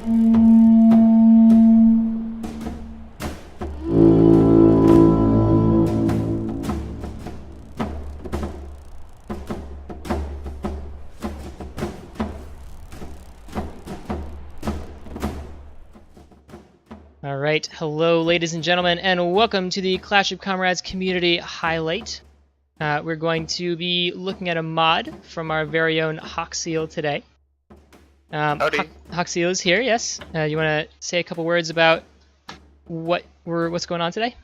Alright, hello ladies and gentlemen, and welcome to the Clash of Comrades community highlight. We're going to be looking at a mod from our very own Hoxeel today. Howdy. Hoxeel is here, yes. You want to say a couple words about what's going on today?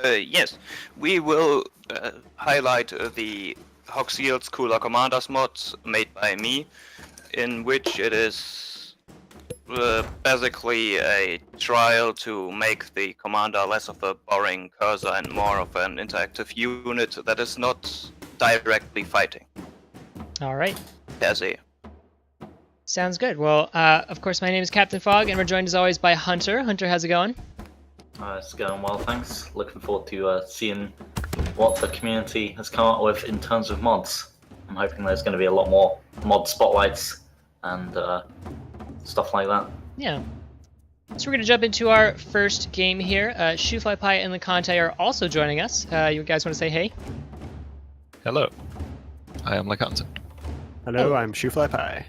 Yes, we will highlight the Hoxeel's Cooler Commanders mod made by me, in which it is basically a trial to make the commander less of a boring cursor and more of an interactive unit that is not directly fighting. Alright. Per se. Sounds good. Well, of course, my name is Captain Fog, and we're joined as always by Hunter. Hunter, how's it going? It's going well, thanks. Looking forward to seeing what the community has come up with in terms of mods. I'm hoping there's going to be a lot more mod spotlights and stuff like that. Yeah. So we're going to jump into our first game here. Shoefly and Lecante are also joining us. You guys want to say hey? Hello, I am Lecante. Hello, I'm Shoefly Pie.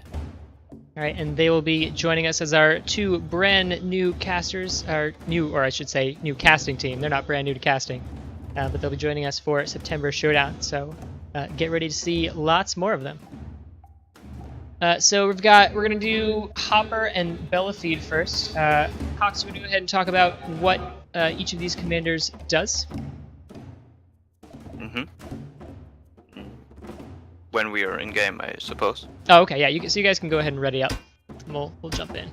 Alright, and they will be joining us as our two brand new casters, or I should say, new casting team. They're not brand new to casting, but they'll be joining us for September Showdown, so get ready to see lots more of them. So we're going to do Hopper and Bellafeed first. Hox, will you go ahead and talk about what each of these commanders does? When we are in game, I suppose. Oh, okay, yeah. So you guys can go ahead and ready up. We'll jump in.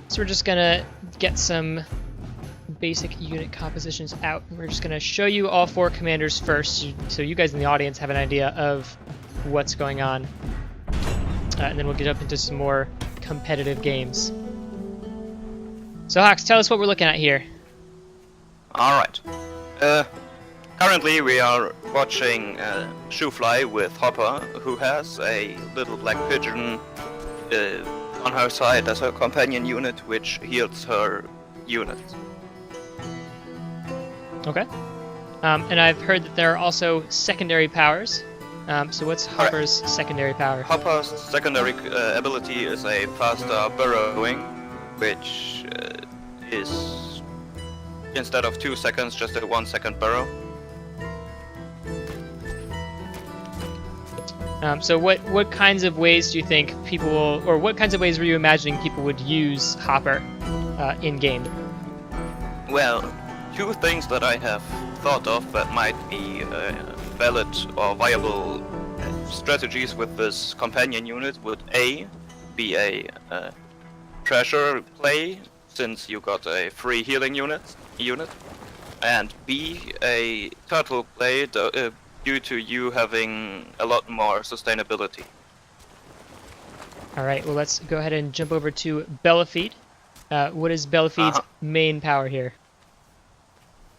So we're just gonna get some basic unit compositions out. We're just gonna show you all four commanders first, so you guys in the audience have an idea of what's going on, and then we'll get up into some more competitive games. So Hox, tell us what we're looking at here. All right. Currently, we are watching Shoefly with Hopper, who has a little black pigeon on her side as her companion unit, which heals her unit. Okay. And I've heard that there are also secondary powers. So what's Hopper's secondary power? Hopper's secondary ability is a faster burrowing, which is, instead of 2 seconds, just a 1 second burrow. So what kinds of ways do you think people will, or what kinds of ways were you imagining people would use Hopper in game? Well, two things that I have thought of that might be valid or viable strategies with this companion unit would A, be a treasure play, since you got a free healing unit, and B, a turtle play due to you having a lot more sustainability. Alright, well let's go ahead and jump over to Bellafeed. What is Bellafeed's main power here?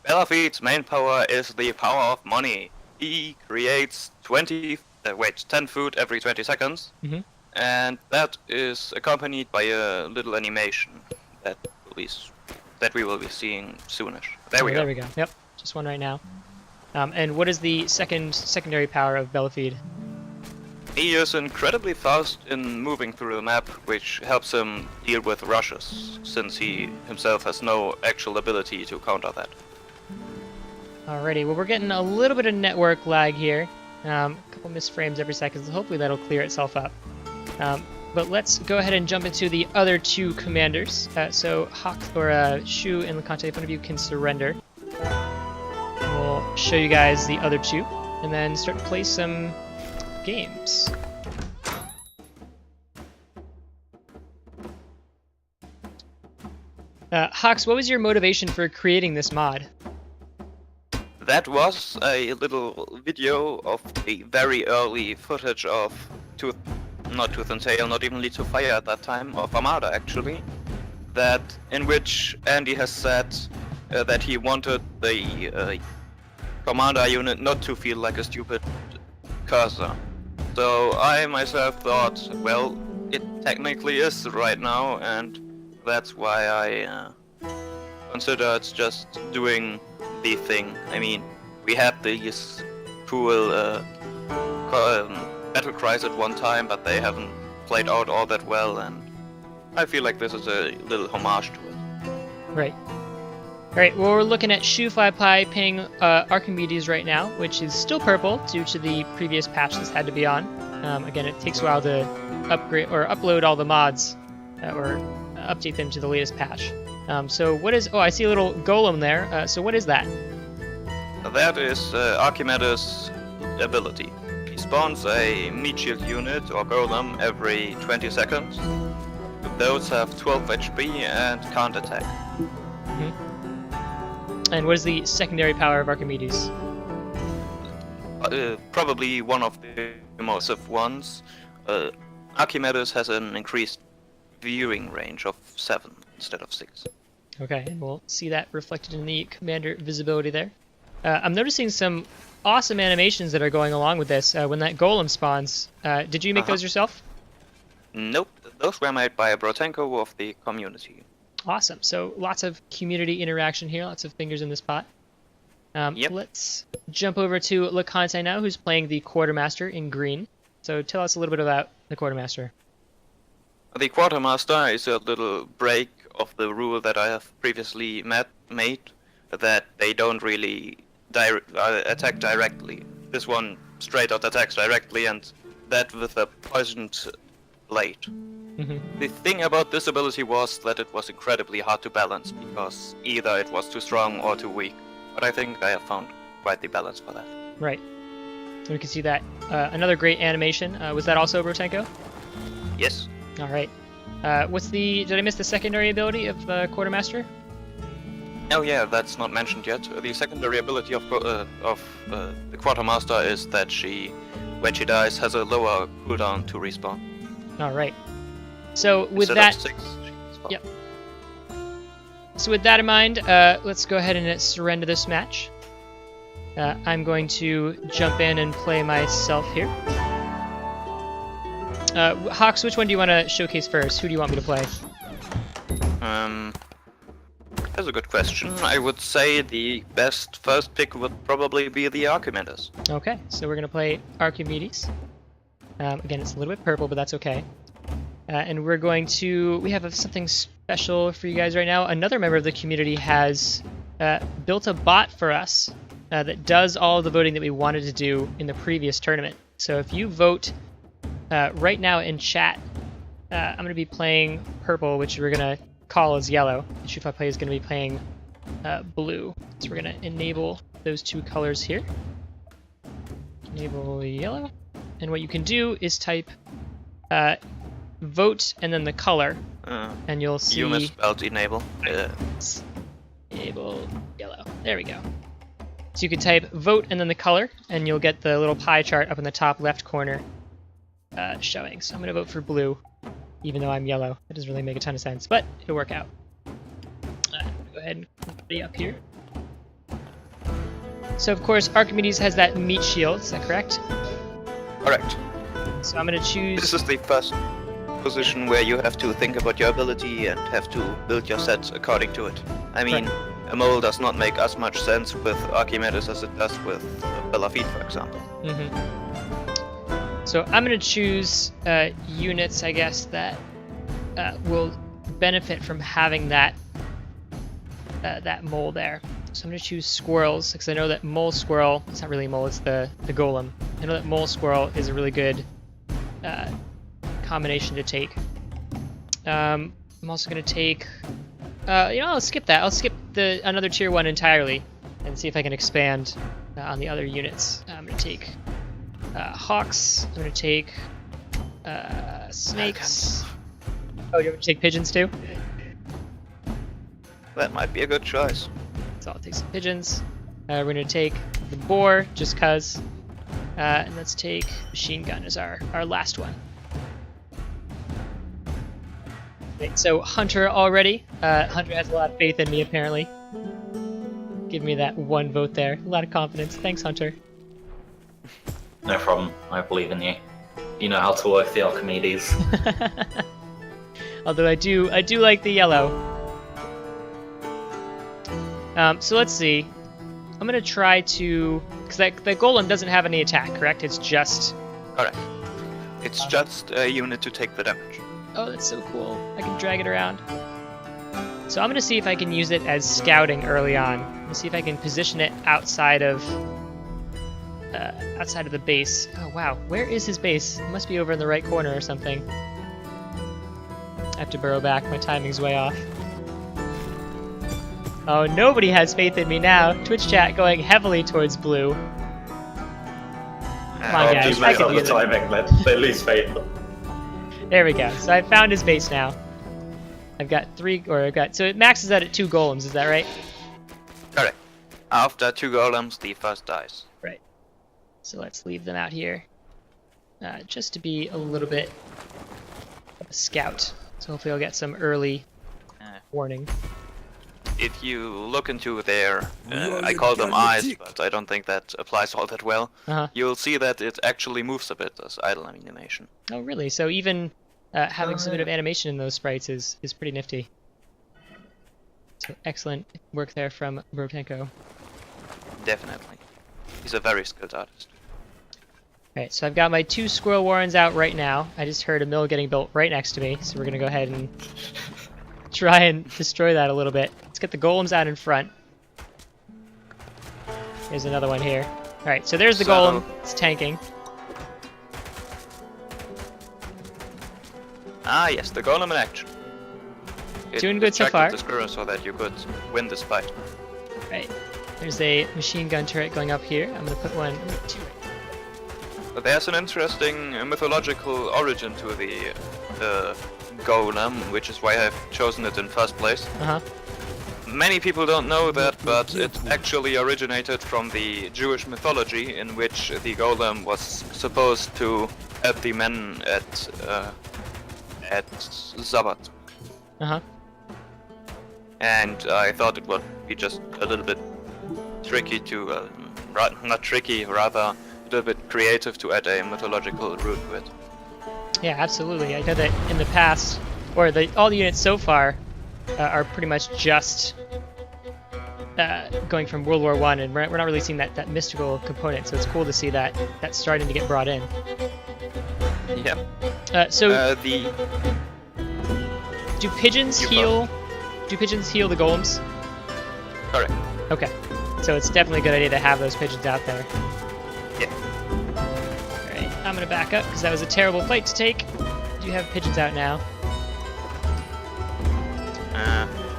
Bellafeed's main power is the power of money. He creates 10 food every 20 seconds, and that is accompanied by a little animation that we will be seeing soonish. There we go. There we go. Yep, just one right now. And what is the secondary power of Bellafeed? He is incredibly fast in moving through the map, which helps him deal with rushes, since he himself has no actual ability to counter that. Alrighty, well we're getting a little bit of network lag here. A couple misframes every second, so hopefully that'll clear itself up. But let's go ahead and jump into the other two commanders. So Shu and Lecante, if one of you can surrender. We'll show you guys the other two, and then start to play some games. Hox, what was your motivation for creating this mod? That was a little video of the very early footage of not Tooth and Tail, not even Lead to Fire at that time, of Armada actually, in which Andy has said that he wanted the commander unit not to feel like a stupid cursor. So I myself thought, well, it technically is right now, and that's why I considered just doing the thing. I mean, we had these cool battle cries at one time, but they haven't played out all that well, and I feel like this is a little homage to it. Right. Alright, well we're looking at ShoeFlyPie ping Archimedes right now, which is still purple due to the previous patch this had to be on. Again, it takes a while to upgrade or upload all the mods or update them to the latest patch. So what is... Oh, I see a little golem there. So what is that? That is Archimedes' ability. He spawns a meat shield unit or golem every 20 seconds. Those have 12 HP and can't attack. And what is the secondary power of Archimedes? Probably one of the most of ones. Archimedes has an increased viewing range of 7 instead of 6. Okay, and we'll see that reflected in the commander visibility there. I'm noticing some awesome animations that are going along with this. When that golem spawns, did you make those yourself? Nope, those were made by a Brotenko of the community. Awesome. So lots of community interaction here, lots of fingers in this pot. Yep. Let's jump over to LeConte now, who's playing the Quartermaster in green. So tell us a little bit about the Quartermaster. The Quartermaster is a little break of the rule that I have previously made, that they don't really attack directly. This one straight out attacks directly, and that with a poisoned blade. The thing about this ability was that it was incredibly hard to balance, because either it was too strong or too weak. But I think I have found quite the balance for that. Right. We can see that. Another great animation. Was that also Brotenko? Yes. All right. Did I miss the secondary ability of the Quartermaster? Oh yeah, that's not mentioned yet. The secondary ability of the Quartermaster is that she, when she dies, has a lower cooldown to respawn. All right. So with Instead that, of 6, she respawns. Yep. So with that in mind, let's go ahead and surrender this match. I'm going to jump in and play myself here. Hox, which one do you want to showcase first? Who do you want me to play? That's a good question. I would say the best first pick would probably be the Archimedes. Okay, so we're going to play Archimedes. Again, it's a little bit purple, but that's okay. And we're going to... We have something special for you guys right now. Another member of the community has built a bot for us that does all of the voting that we wanted to do in the previous tournament. So if you vote right now in chat, I'm going to be playing purple, which we're going to call as yellow. And ShoeFlyPie is going to be playing blue. So we're going to enable those two colors here. Enable yellow. And what you can do is type vote and then the color, and you'll see... You misspelled enable. Enable yellow. There we go. So you can type vote and then the color, and you'll get the little pie chart up in the top left corner showing. So I'm going to vote for blue, even though I'm yellow. That doesn't really make a ton of sense, but it'll work out. Go ahead and put it up here. So of course Archimedes has that meat shield, is that correct? Correct. So I'm going to choose... This is the first position where you have to think about your ability and have to build your set according to it. I mean, a mole does not make as much sense with Archimedes as it does with Belafite, for example. So I'm going to choose units, I guess, that will benefit from having that that mole there. So I'm going to choose squirrels, because I know that mole squirrel, it's not really a mole, it's the golem. I know that mole squirrel is a really good combination to take. I'm also going to take, I'll skip that. I'll skip another tier 1 entirely and see if I can expand on the other units. I'm going to take hawks. I'm going to take snakes. Oh, you want me to take pigeons too? That might be a good choice. So I'll take some pigeons. We're going to take the boar, just cuz. And let's take machine gun as our last one. Okay, so Hunter already. Hunter has a lot of faith in me, apparently. Give me that one vote there. A lot of confidence. Thanks, Hunter. No problem. I believe in you. You know how to work the Archimedes. Although I do like the yellow. So let's see. I'm gonna try to, because that golem doesn't have any attack, correct? It's just. Correct. It's just a unit to take the damage. Oh, that's so cool. I can drag it around. So I'm gonna see if I can use it as scouting early on. Let's see if I can position it outside of the base. Oh wow, where is his base? It must be over in the right corner or something. I have to burrow back. My timing's way off. Oh, nobody has faith in me now. Twitch chat going heavily towards blue. Come on, guys. Please I mess can up do the this. timing. They lose faith. There we go. So I found his base now. I've got so it maxes out at 2 golems, is that right? Correct. After 2 golems, the first dies. Right. So let's leave them out here. Just to be a little bit of a scout. So hopefully I'll get some early warning. If you look into their, I call them eyes, but I don't think that applies all that well, you'll see that it actually moves a bit as idle animation. Oh really? So even having some bit of animation in those sprites is pretty nifty. So excellent work there from Brotenko. Definitely. He's a very skilled artist. Alright, so I've got my 2 squirrel warrens out right now. I just heard a mill getting built right next to me, so we're gonna go ahead and try and destroy that a little bit. Let's get the golems out in front. There's another one here. Alright, so there's the golem. It's tanking. Ah yes, the golem in action. It Doing good so distracted far. the squirrel so that you could win this fight. Right. There's a machine gun turret going up here. I'm gonna put one to it. But there's an interesting mythological origin to the golem, which is why I've chosen it in first place. Many people don't know that, but it actually originated from the Jewish mythology, in which the golem was supposed to help the men at Sabbath. And I thought it would be just a little bit tricky to, not tricky, rather a little bit creative to add a mythological root to it. Yeah, absolutely. I know that in the past, or all the units so far, are pretty much just going from World War I, and we're not really seeing that mystical component. So it's cool to see that that's starting to get brought in. Yep. Do pigeons heal? Do pigeons heal the golems? Correct. Okay, so it's definitely a good idea to have those pigeons out there. Yeah. All right, I'm gonna back up because that was a terrible fight to take. Do you have pigeons out now?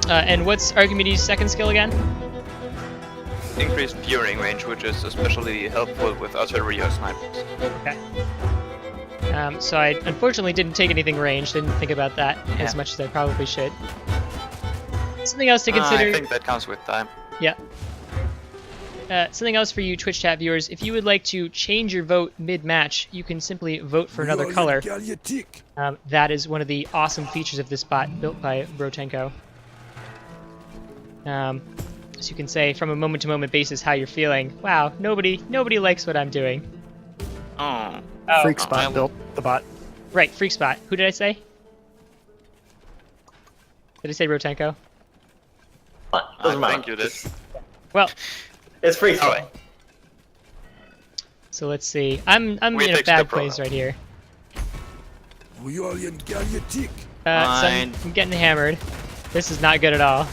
And what's Archimedes' second skill again? Increased viewing range, which is especially helpful with artillery or snipers. Okay. So I unfortunately didn't take anything ranged. Didn't think about that as much as I probably should. Something else to consider. I think that comes with time. Yeah. Something else for you Twitch chat viewers, if you would like to change your vote mid-match, you can simply vote for another color. That is one of the awesome features of this bot built by Brotenko. So you can say from a moment-to-moment basis how you're feeling. Wow, nobody likes what I'm doing. Oh. Freak Spot built the bot. Right, Freak Spot. Who did I say? Did I say Brotenko? Doesn't I matter. think you did. Well, It's free throw. Alright. so let's see. I'm We in a fixed bad the problem. place right here. Fine. So I'm getting hammered. This is not good at all.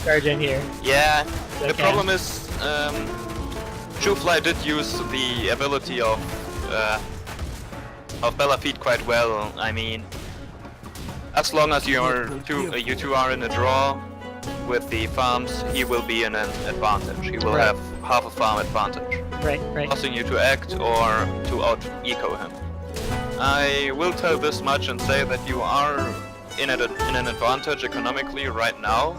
Charge in here. Yeah, the Okay. problem is, Shoefly did use the ability of Bellafide quite well. I mean, as long as you two are in a draw with the farms, he will be in an advantage. He will Right. have half a farm advantage, Right. forcing you to act or to out-eco him. I will tell this much and say that you are in an advantage economically right now,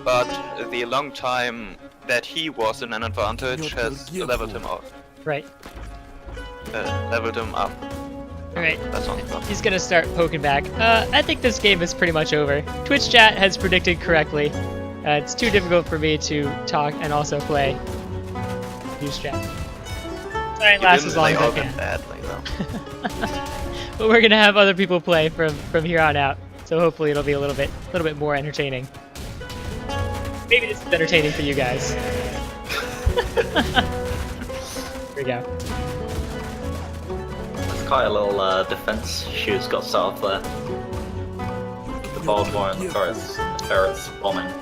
but the long time that he was in an advantage has leveled him out. Right. Leveled him up. Alright. That's not fun. He's gonna start poking back. I think this game is pretty much over. Twitch chat has predicted correctly. It's too difficult for me to talk and also play. Use chat. Try and You last didn't as long play as I all can. that badly, though. But we're gonna have other people play from here on out, so hopefully it'll be a little bit more entertaining. Maybe this is entertaining for you guys. Here we go. There's quite a little defense shoes got set off there. The barbed wire and the ferrets bombing.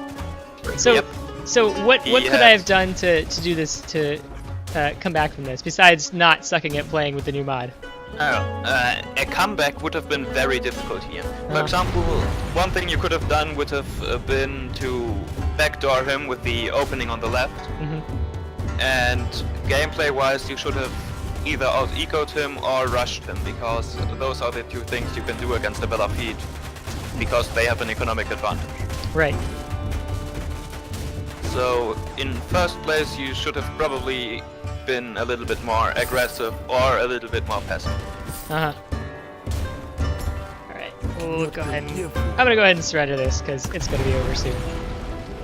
So, Yep. so what He could I has- have done to do this to come back from this besides not sucking at playing with the new mod? A comeback would have been very difficult here. For example, one thing you could have done would have been to backdoor him with the opening on the left, and gameplay-wise, you should have either out-ecoed him or rushed him, because those are the two things you can do against the Belafide, because they have an economic advantage. Right. So, in first place, you should have probably been a little bit more aggressive or a little bit more passive. Uh huh. All right. We'll go ahead. I'm gonna go ahead and surrender this because it's gonna be over soon.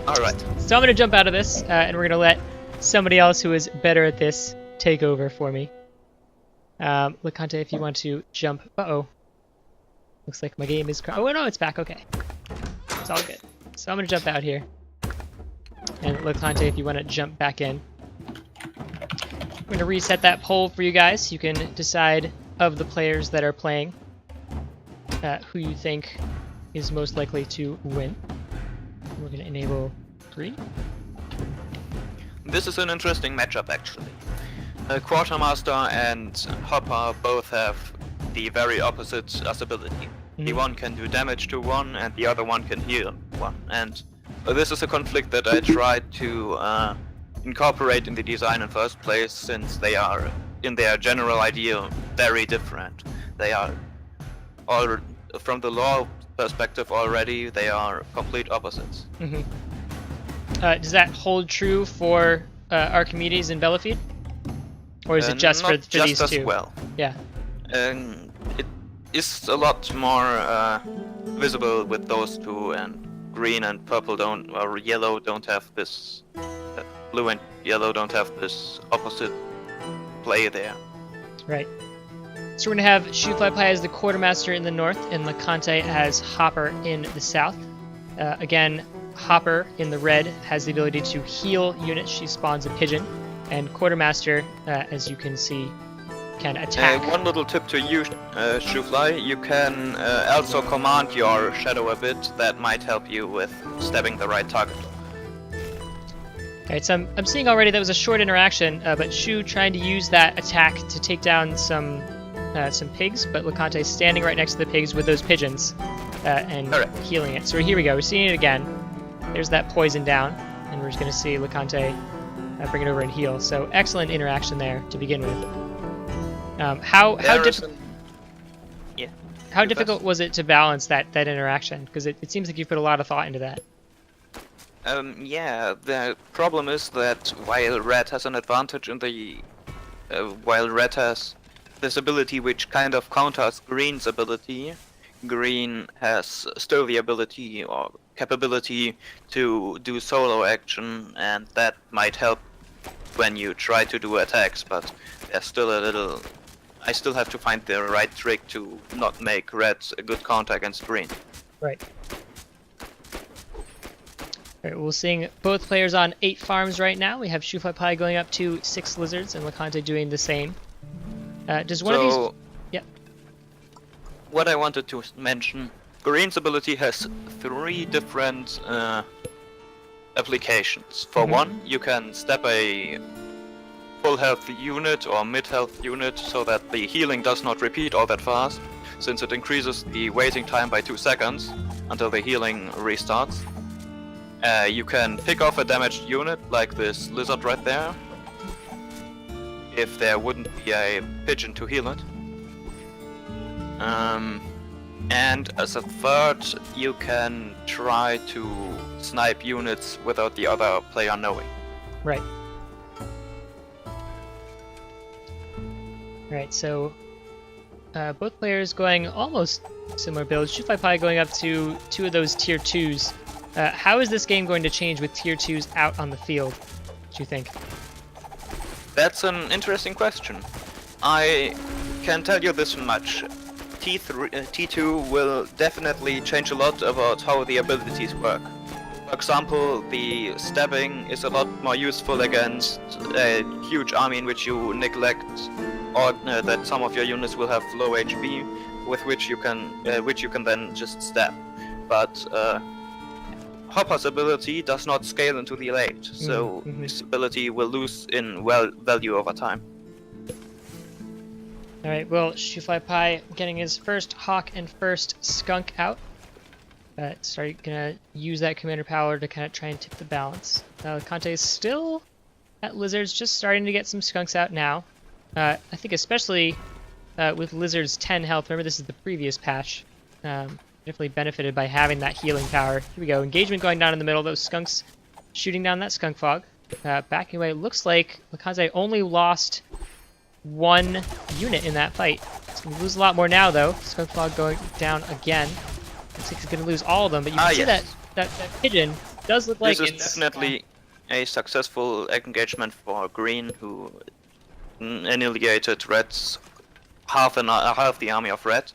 Alright. So I'm gonna jump out of this, and we're gonna let somebody else who is better at this take over for me. Lacante, if you want to jump. Uh-oh. Looks like my game is. Oh no, it's back. Okay. It's all good. So I'm gonna jump out here. And Lacante, if you want to jump back in. I'm going to reset that poll for you guys. You can decide of the players that are playing who you think is most likely to win. We're going to enable green. This is an interesting matchup, actually. Quartermaster and Hopper both have the very opposite ability. The one can do damage to one, and the other one can heal one. And this is a conflict that I tried to incorporate in the design in first place, since they are, in their general idea, very different. They are all, from the lore perspective already, they are complete opposites. Does that hold true for Archimedes and Belafide? Or is it just Not for just these as two? well. Yeah. It is a lot more visible with those two, and green and purple don't, or yellow don't have this. Blue and yellow don't have this opposite play there. Right. So we're gonna have Shoefly Pie as the quartermaster in the north, and Lacante as Hopper in the south. Again, Hopper in the red has the ability to heal units. She spawns a pigeon, and quartermaster, as you can see, can attack. One little tip to you, Shoefly, you can also command your shadow a bit. That might help you with stabbing the right target. Alright, so I'm seeing already that was a short interaction, but Shu trying to use that attack to take down some pigs, but Lacante standing right next to the pigs with those pigeons and Correct. healing it. So here we go, we're seeing it again. There's that poison down, and we're just going to see Lacante bring it over and heal. So excellent interaction there to begin with. How difficult was it to balance that interaction? Because it seems like you put a lot of thought into that. Yeah, the problem is that while red has an advantage in the... while red has this ability which kind of counters green's ability, green has still the ability or capability to do solo action, and that might help when you try to do attacks, but there's still a little... I still have to find the right trick to not make red a good counter against green. Right. Alright, we're seeing both players on 8 farms right now. We have Shoefly Pie going up to 6 lizards, and Lacante doing the same. Does one of these... Yep. What I wanted to mention, green's ability has 3 different applications. For one, you can stab a full health unit or mid health unit so that the healing does not repeat all that fast, since it increases the waiting time by 2 seconds until the healing restarts. You can pick off a damaged unit, like this lizard right there, if there wouldn't be a pigeon to heal it. And as a third, you can try to snipe units without the other player knowing. Right. Alright, so both players going almost similar builds. Shoefly Pie going up to 2 of those tier 2s. How is this game going to change with tier 2s out on the field, do you think? That's an interesting question. I can tell you this much. T2 will definitely change a lot about how the abilities work. For example, the stabbing is a lot more useful against a huge army in which you neglect, or that some of your units will have low HP, with which you can then just stab. But Hopper's ability does not scale into the late, so this ability will lose in value over time. Alright, well, Shufly Pie getting his first Hawk and first Skunk out. Gonna use that commander power to kind of try and tip the balance. Conte is still at Lizards, just starting to get some Skunks out now. I think especially with Lizard's 10 health, remember this is the previous patch, definitely benefited by having that healing power. Here we go, engagement going down in the middle, those Skunks shooting down that Skunk Fog. Backing away, it looks like Conte only lost 1 unit in that fight. He's going to lose a lot more now though. Skunk Fog going down again. Looks like he's going to lose all of them, but you can see that pigeon does look like this is definitely a successful engagement for Green, who annihilated Red's half the army of Red.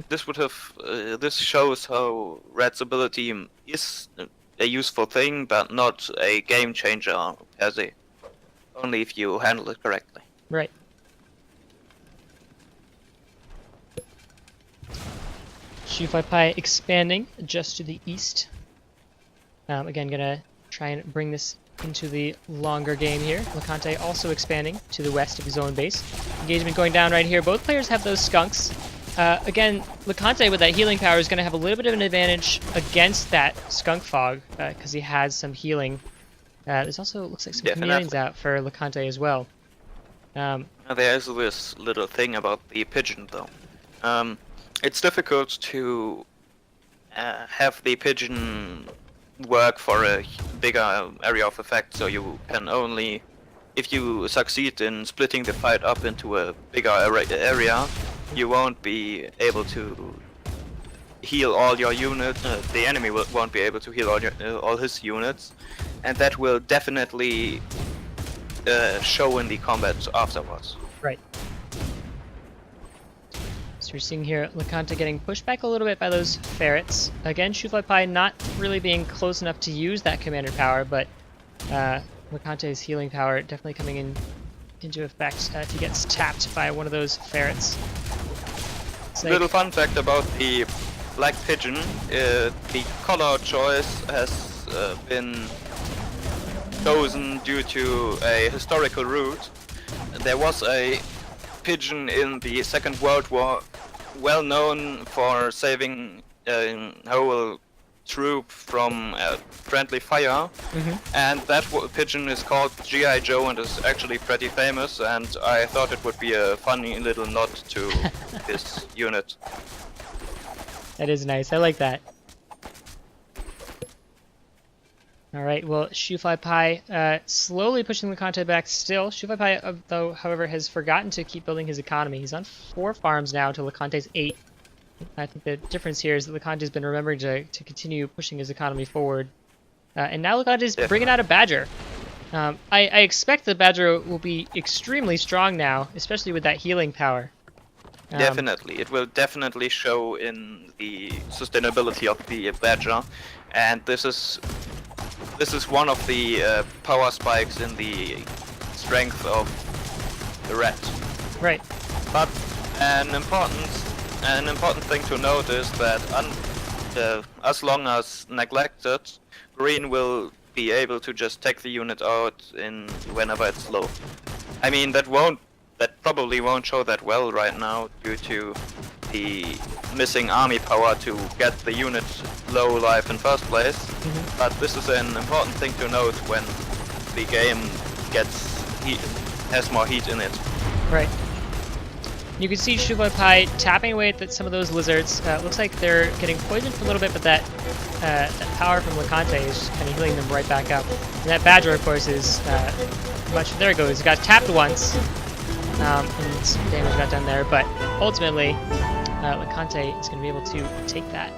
This shows how Red's ability is a useful thing, but not a game changer per se. Only if you handle it correctly. Right. Shufly Pie expanding just to the east. Again, gonna try and bring this into the longer game here. LeConte also expanding to the west of his own base. Engagement going down right here. Both players have those Skunks. Again, LeConte with that healing power is going to have a little bit of an advantage against that Skunk Fog because he has some healing. There's also, looks like, some chameleons out for LeConte as well. There's this little thing about the pigeon though. It's difficult to have the pigeon work for a bigger area of effect, so you can only, if you succeed in splitting the fight up into a bigger area, you won't be able to heal all your units. The enemy won't be able to heal all his units, and that will definitely show in the combat afterwards. Right. So you're seeing here LeConte getting pushed back a little bit by those ferrets. Again, Shufly Pie not really being close enough to use that commander power, but LeConte's healing power definitely coming into effect if he gets tapped by one of those ferrets. Like... Little fun fact about the black pigeon, the color choice has been chosen due to a historical route. There was a pigeon in the Second World War well known for saving a whole troop from friendly fire, and that pigeon is called G.I. Joe and is actually pretty famous, and I thought it would be a funny little nod to this unit. That is nice, I like that. Alright, well, Shufly Pie slowly pushing LeConte back still. Shufly Pie, though, however, has forgotten to keep building his economy. He's on 4 farms now to LeConte's 8. I think the difference here is that LeConte's been remembering to continue pushing his economy forward. And now LeConte's bringing out a Badger. I expect the Badger will be extremely strong now, especially with that healing power. Definitely. It will definitely show in the sustainability of the Badger, and this is one of the power spikes in the strength of the Red. Right. But an important thing to note is that as long as neglected, Green will be able to just take the unit out whenever it's low. I mean, that probably won't show that well right now due to the missing army power to get the unit low life in first place. But this is an important thing to note when the game has more heat in it. Right. You can see Shufly Pie tapping away at some of those lizards. Looks like they're getting poisoned for a little bit, but that power from LeConte is just kind of healing them right back up. And that Badger, of course, is there it goes. It got tapped once, and some damage got done there, but ultimately, LeConte is going to be able to take that.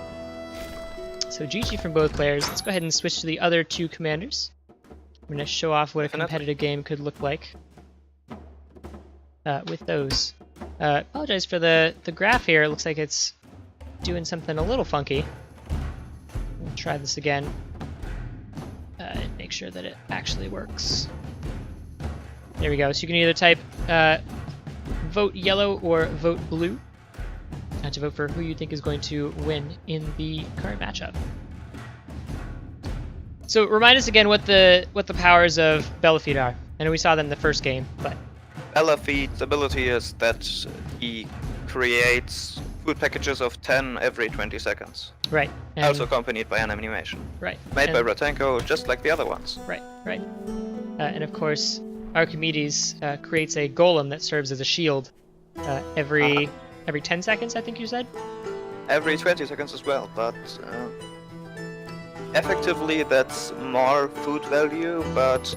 So GG from both players. Let's go ahead and switch to the other 2 commanders. I'm going to show off what a competitive game could look like. with those. Apologize for the graph here. It looks like it's doing something a little funky. We'll try this again and make sure that it actually works. There we go. So you can either type vote yellow or vote blue to vote for who you think is going to win in the current matchup. So remind us again what the powers of Belafide are. I know we saw them in the first game, but Belafide's ability is that he creates food packages of 10 every 20 seconds. right. And, Also accompanied by an animation. right. Made by and- Ratenko, just like the other ones. Right, right. And of course, Archimedes creates a golem that serves as a shield every 10 seconds, I think you said? Every 20 seconds as well, but effectively that's more food value, but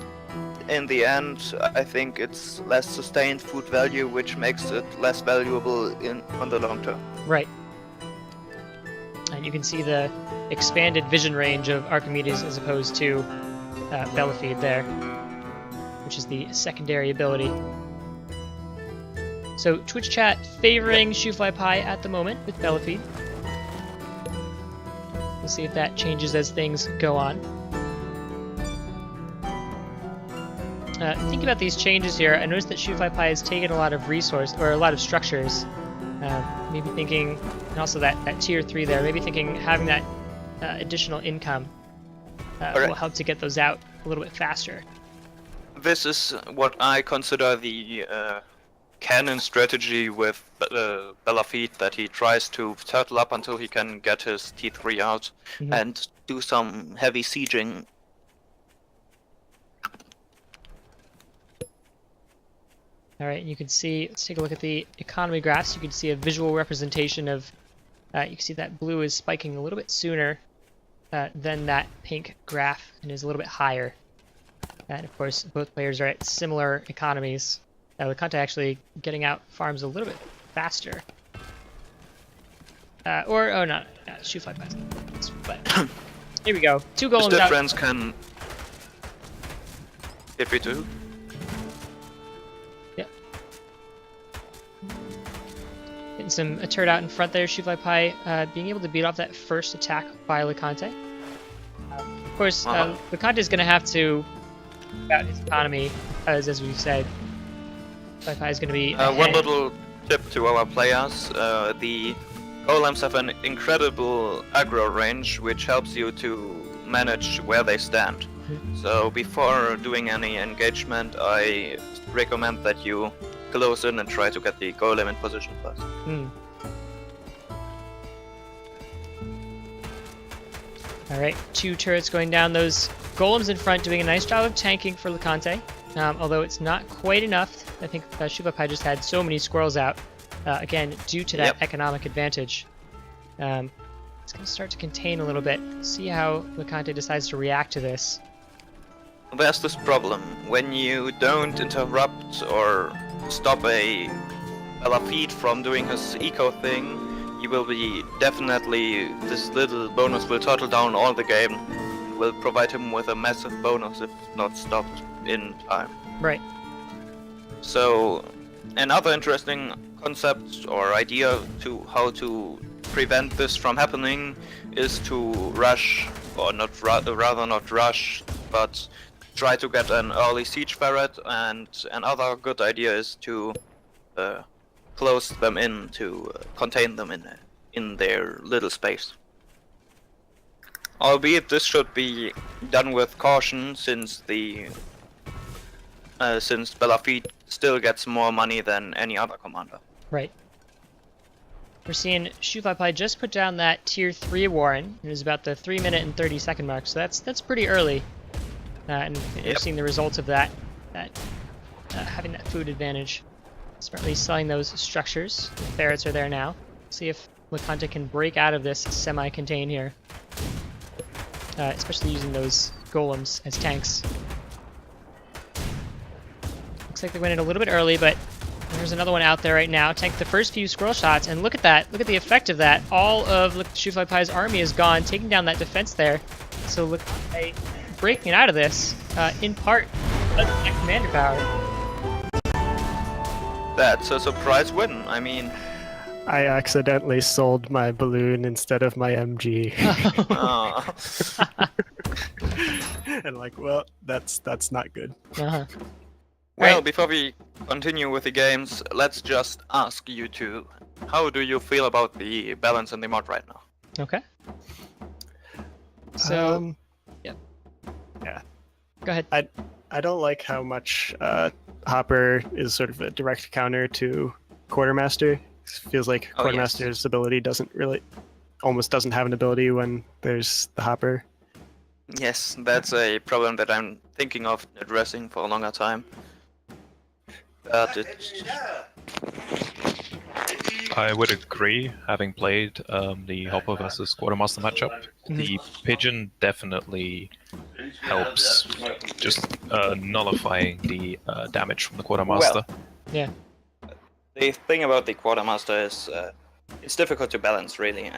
in the end I think it's less sustained food value, which makes it less valuable on the long term. Right. And you can see the expanded vision range of Archimedes as opposed to Belafide there, which is the secondary ability. So Twitch chat favoring Shoofly Pie at the moment with Belafide. We'll see if that changes as things go on. Thinking about these changes here, I noticed that Shoofly Pie has taken a lot of resource, or a lot of structures. Maybe thinking, and also that tier 3 there, maybe thinking having that additional income will help to get those out a little bit faster. This is what I consider the canon strategy with Belafide, that he tries to turtle up until he can get his T3 out and do some heavy sieging. Alright, you can see, let's take a look at the economy graphs. You can see a visual representation of, you can see that blue is spiking a little bit sooner than that pink graph and is a little bit higher. And of course, both players are at similar economies. Licante actually getting out farms a little bit faster. Shoofly Pie. But here we go. 2 golems This out. difference can hit me too. Getting a turret out in front there. Shoofly Pie being able to beat off that first attack by Licante. Of course, Licante is going to have to out his economy, as we've said. Shoofly Pie is going to be one little tip to our players: the golems have an incredible aggro range, which helps you to manage where they stand. So before doing any engagement, I recommend that you close in and try to get the golem in position first. Alright, 2 turrets going down. Those golems in front doing a nice job of tanking for Licante. Although it's not quite enough. I think Shoofly Pie just had so many squirrels out. Again, due to that economic advantage. It's going to start to contain a little bit. See how Licante decides to react to this. There's this problem. When you don't interrupt or stop a Belafide from doing his eco thing, he will be definitely, this little bonus will total down all the game. Will provide him with a massive bonus if not stopped in time. Right. So, another interesting concept or idea to how to prevent this from happening is to rush, or rather not rush, but try to get an early siege ferret, and another good idea is to close them in, to contain them in their little space. Albeit this should be done with caution, since Belafide still gets more money than any other commander. Right. We're seeing Shoofly Pie just put down that tier 3 Warren. It was about the 3-minute and 30-second mark, so that's pretty early. And we're seeing the results of that having that food advantage. Smartly selling those structures. The ferrets are there now. See if Licante can break out of this semi-contain here. Especially using those golems as tanks. Looks like they went in a little bit early, but there's another one out there right now. Tanked the first few squirrel shots, and look at that. Look at the effect of that. All of Shoofly Pie's army is gone, taking down that defense there. So Licante breaking out of this, in part because of that commander power. That's a surprise win. I mean, I accidentally sold my balloon instead of my MG. And like, well, that's not good. Uh-huh. well, Right. before we continue with the games, let's just ask you two, how do you feel about the balance in the mod right now? Okay. So, Um, go ahead. I don't like how much Hopper is sort of a direct counter to Quartermaster. It feels like Oh, yes. Quartermaster's ability almost doesn't have an ability when there's the Hopper. Yes, that's a problem that I'm thinking of addressing for a longer time. But it's... I would agree, having played the Hopper versus Quartermaster matchup. The Pigeon definitely helps just nullifying the damage from the Quartermaster. Yeah. The thing about the Quartermaster is it's difficult to balance, really.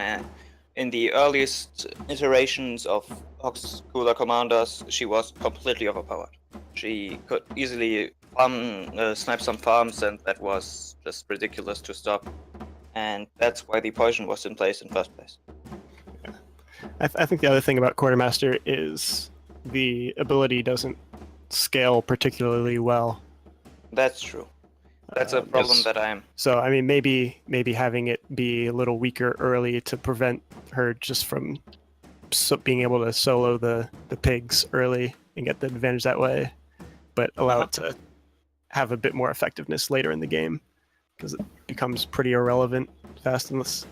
In the earliest iterations of Hoxeel commanders, she was completely overpowered. She could easily snipe some farms, and that was just ridiculous to stop. And that's why the poison was in place in first place. I think the other thing about Quartermaster is the ability doesn't scale particularly well. That's true. That's a problem Yes. that I'm... So I mean, maybe having it be a little weaker early to prevent her just from being able to solo the pigs early and get the advantage that way, but allow it to have a bit more effectiveness later in the game, because it becomes pretty irrelevant fast. Unless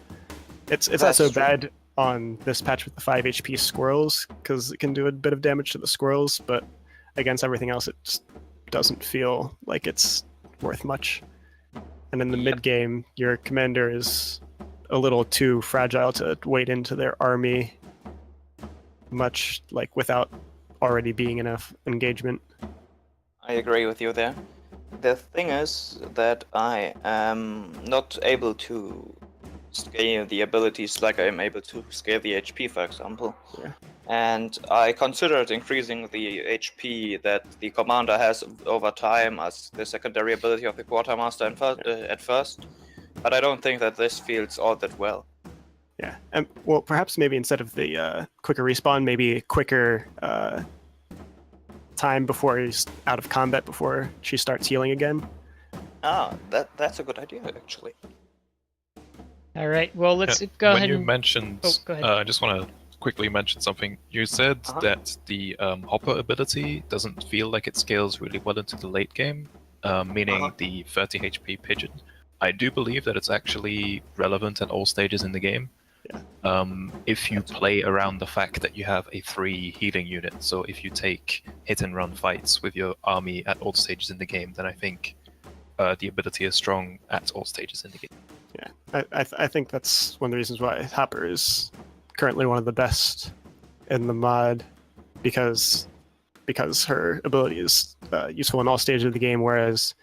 it's not so That's true. bad on this patch with the 5 HP squirrels, because it can do a bit of damage to the squirrels, but against everything else, it just doesn't feel like it's worth much. And in the mid game, your commander is a little too fragile to wade into their army much, like without already being enough engagement. I agree with you there. The thing is that I am not able to scale the abilities like I am able to scale the HP, for example. Yeah. And I considered increasing the HP that the commander has over time as the secondary ability of the Quartermaster at first, but I don't think that this feels all that well. Yeah, and well, perhaps maybe instead of the quicker respawn, maybe quicker time before he's out of combat before she starts healing again. Ah, that's a good idea, actually. All right. Well, let's go ahead. When you and... mentioned, Oh, go ahead. I just want to quickly mention something. You said that the Hopper ability doesn't feel like it scales really well into the late game, meaning the 30 HP Pigeon. I do believe that it's actually relevant at all stages in the game. Yeah. If you play around the fact that you have a 3 healing unit, so if you take hit and run fights with your army at all stages in the game, then I think the ability is strong at all stages in the game. Yeah, I think that's one of the reasons why Hopper is currently one of the best in the mod, because her ability is useful in all stages of the game, whereas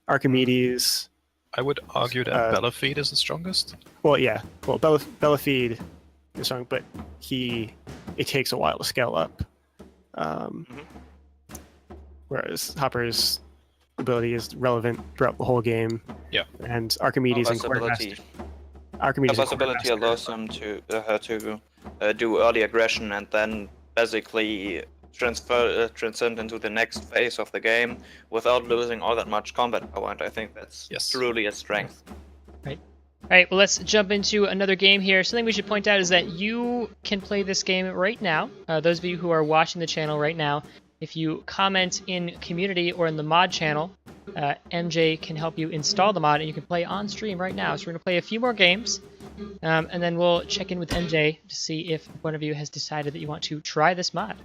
Archimedes... I would argue that Belafide is the strongest. Well, yeah. Well, Belafide is strong, but it takes a while to scale up. Whereas Hopper's ability is relevant throughout the whole game. Yeah. And Archimedes and Quartermaster. Archimedes and ability Quartermaster. allows them to her to do early aggression and then basically transcend into the next phase of the game without losing all that much combat power, and I think that's truly a strength. Right. All right, well, let's jump into another game here. Something we should point out is that you can play this game right now. Those of you who are watching the channel right now, if you comment in community or in the mod channel, MJ can help you install the mod, and you can play on stream right now. So we're going to play a few more games, and then we'll check in with MJ to see if one of you has decided that you want to try this mod.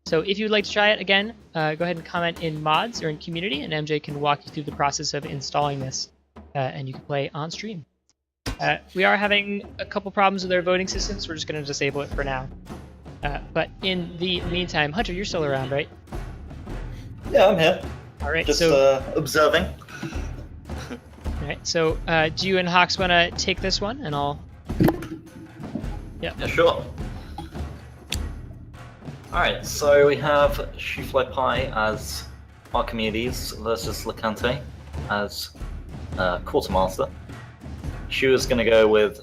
So if you'd like to try it again, go ahead and comment in mods or in community, and MJ can walk you through the process of installing this, and you can play on stream. We are having a couple problems with our voting system, so we're just going to disable it for now. But in the meantime, Hunter, you're still around, right? Yeah, I'm here. All right. Just So, observing. all right. So, do you and Hox want to take this one, and I'll? Yeah, sure. Alright, so we have Shoofly Pie as Archimedes versus Licante as Quartermaster. Shu is going to go with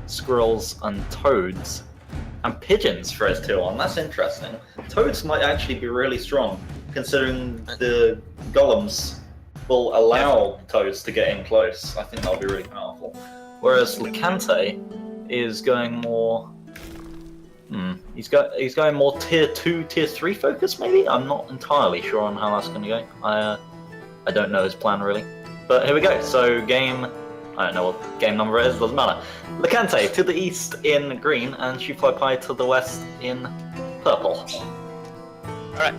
squirrels and toads. And pigeons for his 2-1. That's interesting. Toads might actually be really strong, considering the golems will allow toads to get in close. I think that'll be really powerful. Whereas Licante is going more. He's going more tier 2, tier 3 focus. Maybe I'm not entirely sure on how that's going to go. I don't know his plan really. But here we go. So game. I don't know what game number it is, doesn't matter. Licante to the east in green, and Shoofly Pie to the west in purple. Alright.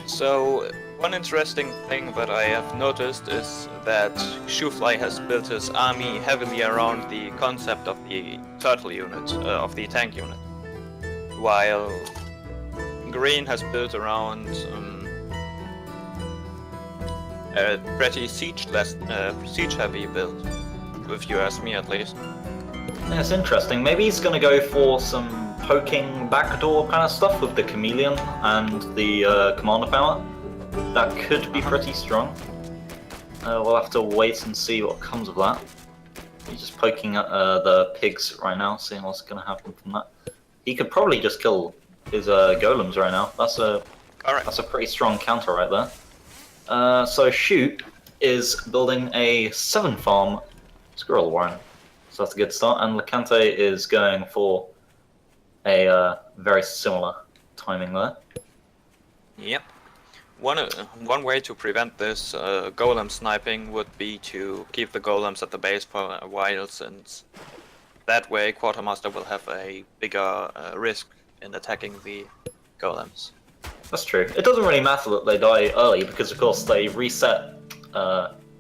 So, one interesting thing that I have noticed is that Shoofly has built his army heavily around the concept of the turtle unit, of the tank unit. While Green has built around a pretty siege-heavy build, if you ask me at least. That's interesting. Maybe he's going to go for some poking backdoor kind of stuff with the chameleon and the commander power. That could be pretty strong. We'll have to wait and see what comes of that. He's just poking at the pigs right now, seeing what's going to happen from that. He could probably just kill his golems right now. That's a pretty strong counter right there. So Shoot is building a 7-farm squirrel warren. So that's a good start. And Licante is going for a very similar timing there. Yep. One way to prevent this golem sniping would be to keep the golems at the base for a while, since that way Quartermaster will have a bigger risk in attacking the golems. That's true. It doesn't really matter that they die early, because of course they reset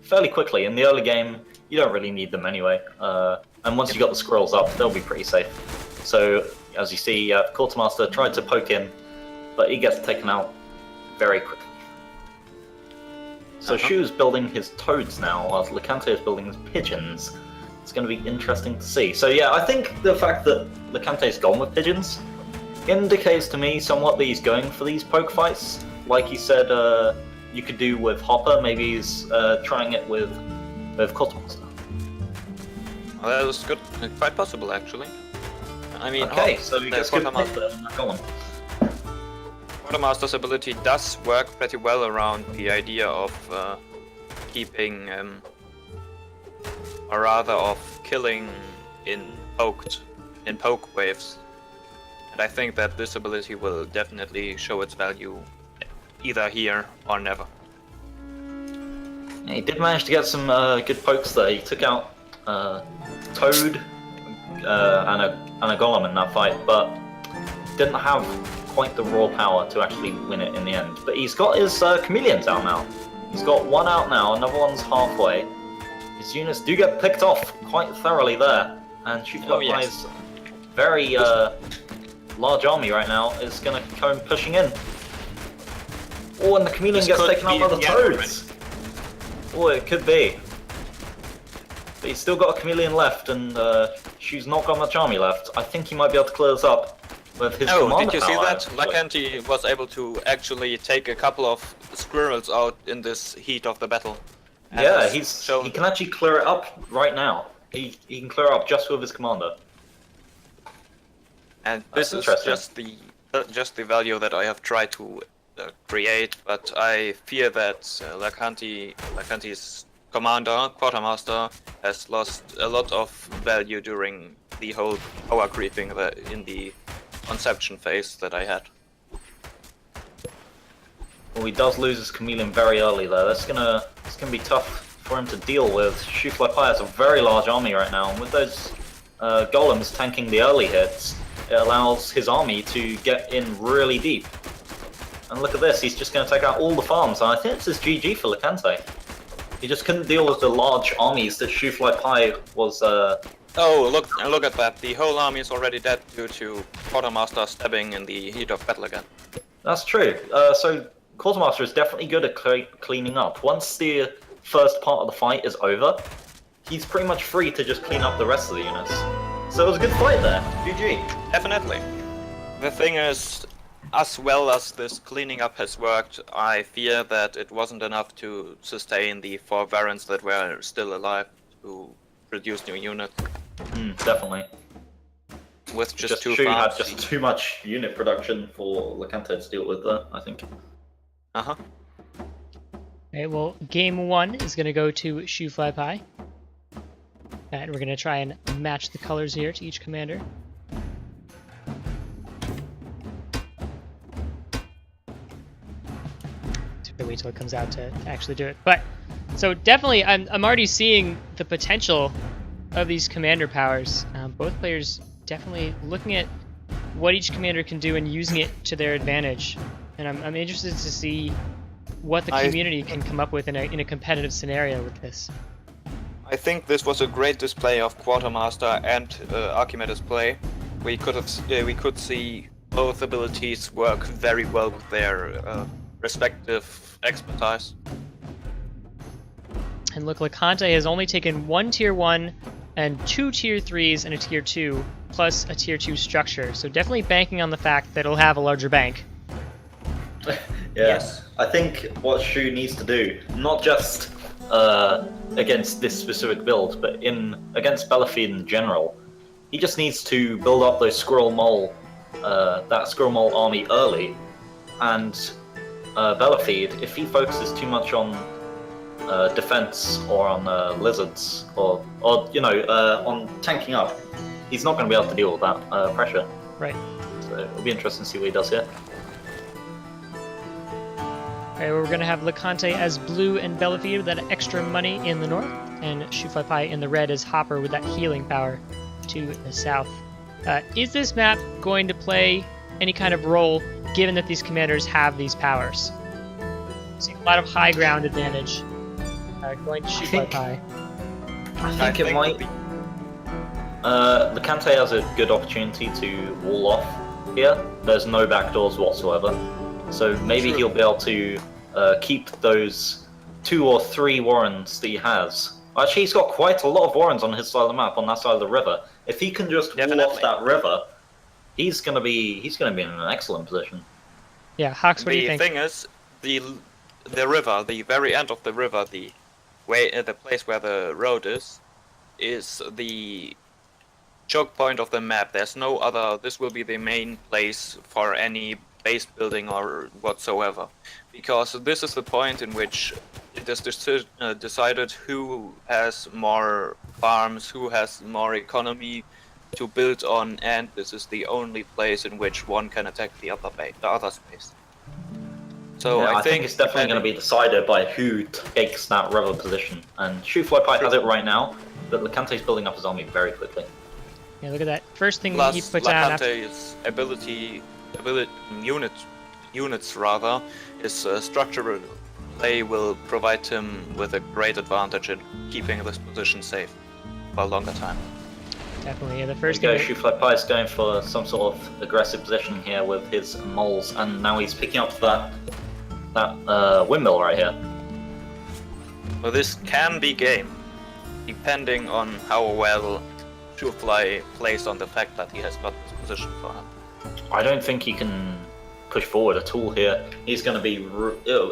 fairly quickly. In the early game, you don't really need them anyway. And once you got the squirrels up, they'll be pretty safe. So, as you see, Quartermaster tried to poke in, but he gets taken out very quickly. So Shu's building his toads now, whilst Licante is building his pigeons. It's going to be interesting to see. So yeah, I think the fact that Licante's gone with pigeons indicates to me somewhat that he's going for these poke fights. Like he said, you could do with Hopper. Maybe he's trying it with Quartermaster. Well, that was good. Quite possible, actually. I mean, okay, so he gets good pick there. Go on. Quartermaster's ability does work pretty well around the idea of keeping, or rather of killing in poke waves. And I think that this ability will definitely show its value either here or never. Yeah, he did manage to get some good pokes there. He took out Toad and a Golem in that fight, but didn't have quite the raw power to actually win it in the end. But he's got his chameleons out now. He's got one out now, another one's halfway. His units do get picked off quite thoroughly there, and Shoofly Pie's very large army right now is going to come pushing in. Oh, and the chameleon gets taken out by the toads. Oh, it could be. But he's still got a chameleon left, and Shu's not got much army left. I think he might be able to clear this up with his commander did you see power. that? Licante was able to actually take a couple of squirrels out in this heat of the battle. Yeah, he can actually clear it up right now. He can clear it up just with his commander. And this is just the value that I have tried to create, but I fear that Licante's commander, Quartermaster, has lost a lot of value during the whole power creeping in the conception phase that I had. Well, he does lose his chameleon very early though. It's gonna be tough for him to deal with. Shoofly Pie has a very large army right now, and with those golems tanking the early hits, it allows his army to get in really deep. And look at this, he's just going to take out all the farms, and I think this is GG for Licante. He just couldn't deal with the large armies that Shoofly Pie was... Oh, look at that. The whole army is already dead due to Quartermaster stabbing in the heat of battle again. That's true. So Quartermaster is definitely good at cleaning up. Once the first part of the fight is over, he's pretty much free to just clean up the rest of the units. So it was a good fight there. GG. Definitely. The thing is, as well as this cleaning up has worked, I fear that it wasn't enough to sustain the 4 variants that were still alive to produce new units. Definitely. With just 2 Shu had farms. just too much unit production for Lacante to deal with there, I think. Uh-huh. Okay, well, game 1 is going to go to Shu Fly Pie. And we're going to try and match the colors here to each commander. Wait till it comes out to actually do it. But so definitely, I'm already seeing the potential of these commander powers. Both players definitely looking at what each commander can do and using it to their advantage. And I'm interested to see what the community can come up with in a competitive scenario with this. I think this was a great display of Quartermaster and Archimedes play. We could see both abilities work very well with their respective expertise. And look, Lacante has only taken 1 tier 1 and 2 tier 3s and a tier 2, plus a tier 2 structure. So definitely banking on the fact that it'll have a larger bank. Yes. I think what Shu needs to do, not just against this specific build, but against Belafide in general, he just needs to build up those that Squirrel Mole army early, and Belafide, if he focuses too much on defense or on lizards or on tanking up, he's not going to be able to deal with that pressure. Right. So it'll be interesting to see what he does here. Alright, we're going to have Lacante as blue and Belafide with that extra money in the north, and Shufai Pai in the red as Hopper with that healing power to the south. Is this map going to play any kind of role, given that these commanders have these powers? See a lot of high ground advantage going to Shufai Pai. I think it might. Lacante has a good opportunity to wall off here. There's no backdoors whatsoever. So maybe he'll be able to keep those 2 or 3 warrens that he has. Actually, he's got quite a lot of warrens on his side of the map, on that side of the river. If he can just wall off that river, he's gonna be in an excellent position. Yeah, Hox, what do you think? The thing is, the river, the very end of the river, the place where the road is the choke point of the map. There's no other. This will be the main place for any base building or whatsoever, because this is the point in which it is decided who has more farms, who has more economy to build on, and this is the only place in which one can attack the other space. So yeah, I think it's definitely going to be decided by who takes that river position. And Shufai Pai has it right now, but Lacante's building up his army very quickly. Yeah, look at that. First thing Plus, he put down after... Lacante's units rather, his structural play will provide him with a great advantage in keeping this position safe for a longer time. Definitely, yeah. The first There you thing... go, Shufai Pai is going for some sort of aggressive position here with his moles, and now he's picking up that windmill right here. Well, this can be game, depending on how well Shufai plays on the fact that he has got this position for him. I don't think he can push forward at all here. He's going to be...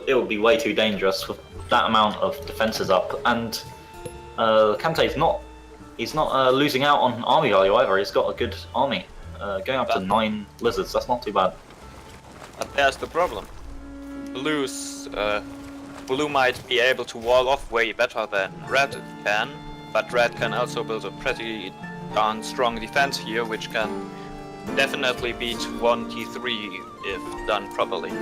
it would be way too dangerous with that amount of defenses up. And Kante's not... He's not losing out on army value either. He's got a good army. Going up to 9 lizards, that's not too bad. But there's the problem. Blue might be able to wall off way better than Red can, but Red can also build a pretty darn strong defense here, which can definitely beat 1 T3 if done properly.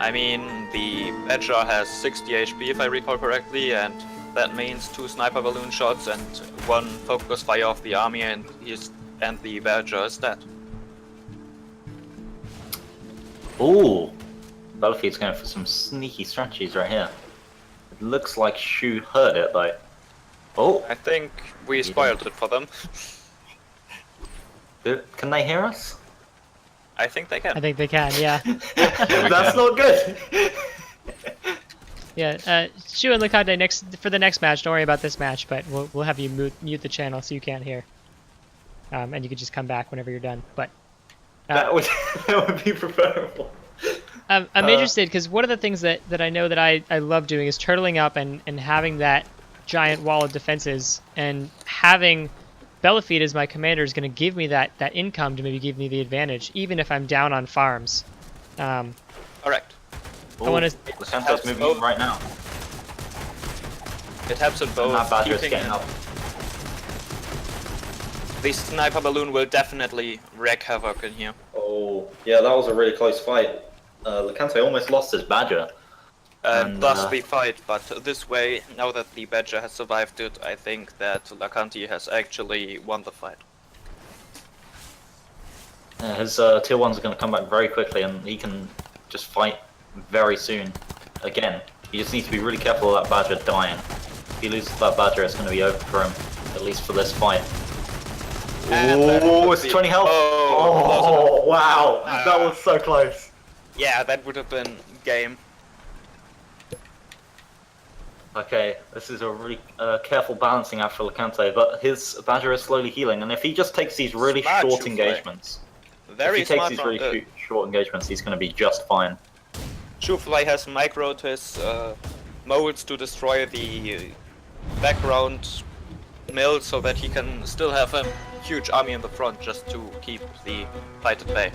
I mean, the Badger has 60 HP if I recall correctly, and that means 2 sniper balloon shots and 1 focus fire off the army, and the Badger is dead. Ooh! Battlefields going for some sneaky strategies right here. It looks like Shu heard it though. Oh! I think we spoiled it for them. Can they hear us? I think they can. I think they can, yeah. That's not good! Yeah, Shu and Lacante, for the next match, don't worry about this match, but we'll have you mute the channel so you can't hear. And you can just come back whenever you're done. But That would that would be preferable. I'm interested because one of the things that I know that I love doing is turtling up and having that giant wall of defenses, and having Belafide as my commander is going to give me that income to maybe give me the advantage, even if I'm down on farms. Correct. I want to. The Santos moving in right now. It helps in And both. that Badger's keeping getting up. The sniper balloon will definitely wreak havoc in here. Oh, yeah, that was a really close fight. Lecante almost lost his Badger. And And, thus the fight, but this way, now that the Badger has survived it, I think that Lacanti has actually won the fight. Yeah, his tier 1s are going to come back very quickly, and he can just fight very soon. Again, he just needs to be really careful of that Badger dying. If he loses that Badger, it's going to be over for him, at least for this fight. Oh, it's 20 health! Oh, wow! That was so close. Yeah, that would have been game. Okay, this is a really careful balancing act for Lecante, but his Badger is slowly healing, and if he just takes these really Smart short Shoofly. engagements, Very if he takes smart these from really short engagements, he's going to be just fine. Shoofly has microed his molds to destroy the background mill so that he can still have a huge army in the front just to keep the fight at bay.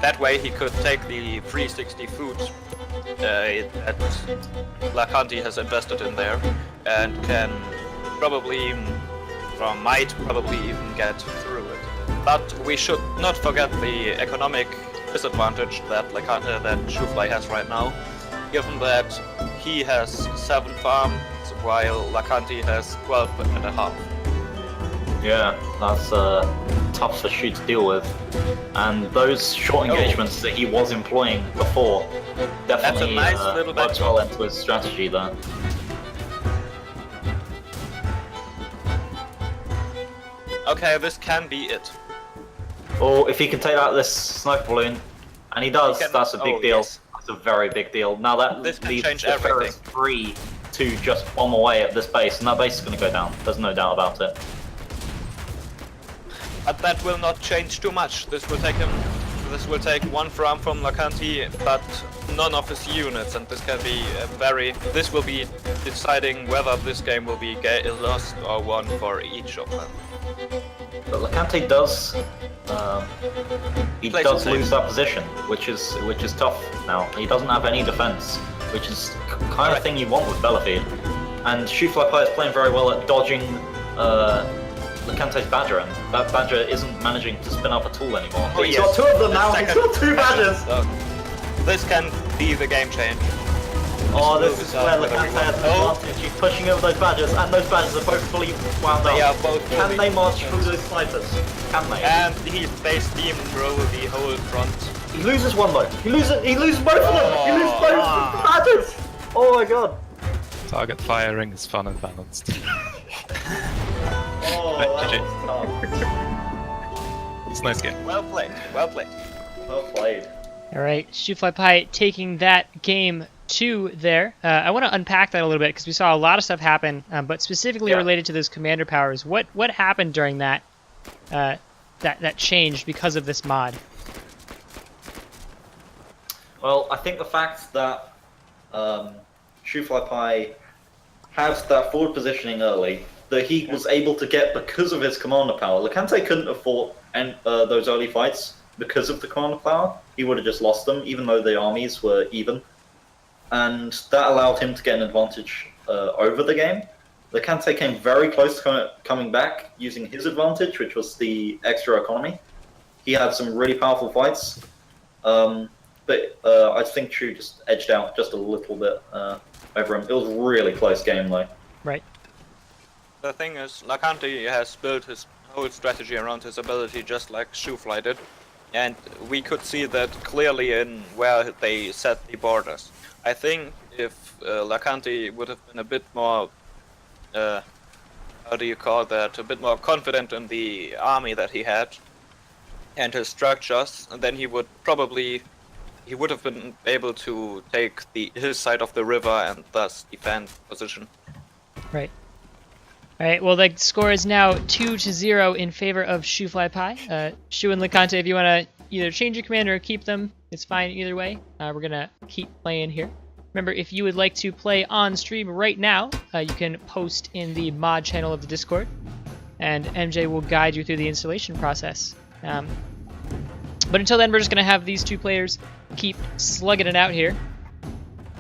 That way he could take the 360 food that Lacanti has invested in there and can probably, or might probably even get through it. But we should not forget the economic disadvantage that Shoofly has right now, given that he has 7 farms while Lacanti has 12 and a half. Yeah, that's tough for Shu to deal with. And those short engagements that he was employing before definitely nice little worked well into his strategy there. Okay, this can be it. Or if he can take out this sniper balloon, and he does, that's a big deal. Yes. That's a very big deal. Now that This can leaves change the everything. Ferris free to just bomb away at this base, and that base is going to go down. There's no doubt about it. But that will not change too much. This will take 1 farm from Lacanti, but none of his units, and this can be this will be deciding whether this game will be lost or won for each of them. But Lecante does, he Plays does it safe. lose that position, which is tough now. He doesn't have any defense, which is kind of thing you want with Belafide. And Shoofly is playing very well at dodging Lecante's Badger, and that Badger isn't managing to spin up at all anymore. Oh, He's yes. got 2 of them now. The He's second- got 2 Badgers. This can be the game change. Oh, will this is decide where whether Lecante we has want- an Oh. advantage. He's pushing over those Badgers, and those Badgers are both fully wound up. They are both Can fully- they march through those snipers? Can they? And they steamroll the whole front. He loses one though. He loses both of them. He loses both of the Badgers. Oh my god. Target firing is fun and balanced. Oh, that GG. was tough. It's a nice game. Well played. Well played. Well played. All right, Shoofly Pie taking that game 2 there. I want to unpack that a little bit because we saw a lot of stuff happen, but specifically Yeah. related to those commander powers. What happened during that that changed because of this mod? Well, I think the fact that Shoofly Pie has that forward positioning early, that he was able to get because of his commander power. Lecante couldn't have fought those early fights because of the commander power. He would have just lost them, even though the armies were even. And that allowed him to get an advantage over the game. Lecante came very close to coming back using his advantage, which was the extra economy. He had some really powerful fights. But I think Chu just edged out just a little bit over him. It was a really close game, though. Right. The thing is, Lacanti has built his whole strategy around his ability just like Shoofly did. And we could see that clearly in where they set the borders. I think if Lacanti would have been a bit more, how do you call that, a bit more confident in the army that he had and his structures, then he would have been able to take his side of the river and thus defend position. Right. All right. Well, the score is now 2-0 in favor of Shoofly Pie. Shu and Licante, if you want to either change your command or keep them, it's fine either way. We're gonna keep playing here. Remember, if you would like to play on stream right now, you can post in the mod channel of the Discord, and MJ will guide you through the installation process. But until then, we're just gonna have these two players keep slugging it out here.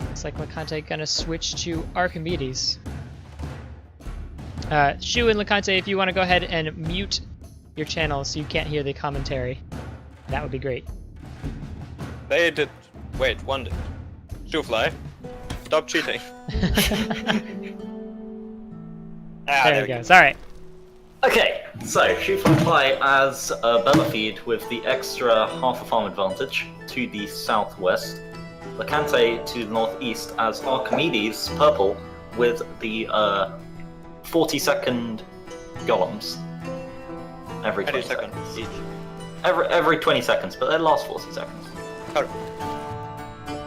Looks like Licante gonna switch to Archimedes. Shu and Licante, if you want to go ahead and mute your channel so you can't hear the commentary, that would be great. They did. Wait, one did. Shoofly, stop cheating. There it goes. All right. Okay, so Shoofly Pie as Bella Feed with the extra half a farm advantage to the southwest. Licante to the northeast as Archimedes purple with the 40-second golems every 20 seconds. Each. Every 20 seconds, but they last 40 seconds. Oh.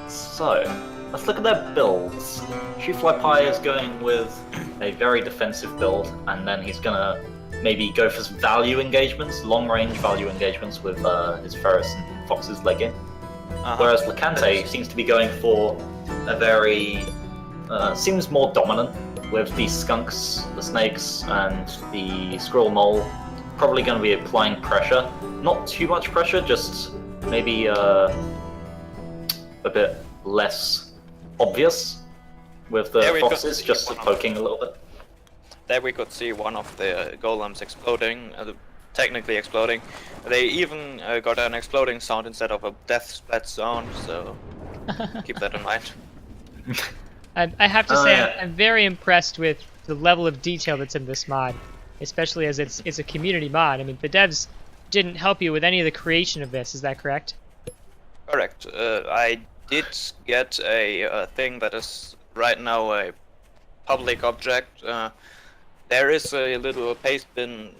So, let's look at their builds. Shoofly Pie is going with a very defensive build, and then he's gonna maybe go for some value engagements, long-range value engagements with his Ferris and Fox's legging. Whereas Licante seems to be going for a very... seems more dominant, with the skunks, the snakes, and the squirrel mole probably going to be applying pressure. Not too much pressure, just maybe a bit less obvious, with the foxes just poking a little bit. There we could see one of the golems exploding, technically exploding. They even got an exploding sound instead of a death splat sound, so keep that in mind. I have to say, I'm very impressed with the level of detail that's in this mod, especially as it's a community mod. I mean, the devs didn't help you with any of the creation of this, is that correct? Correct. I did get a thing that is right now a public object. There is a little pastebin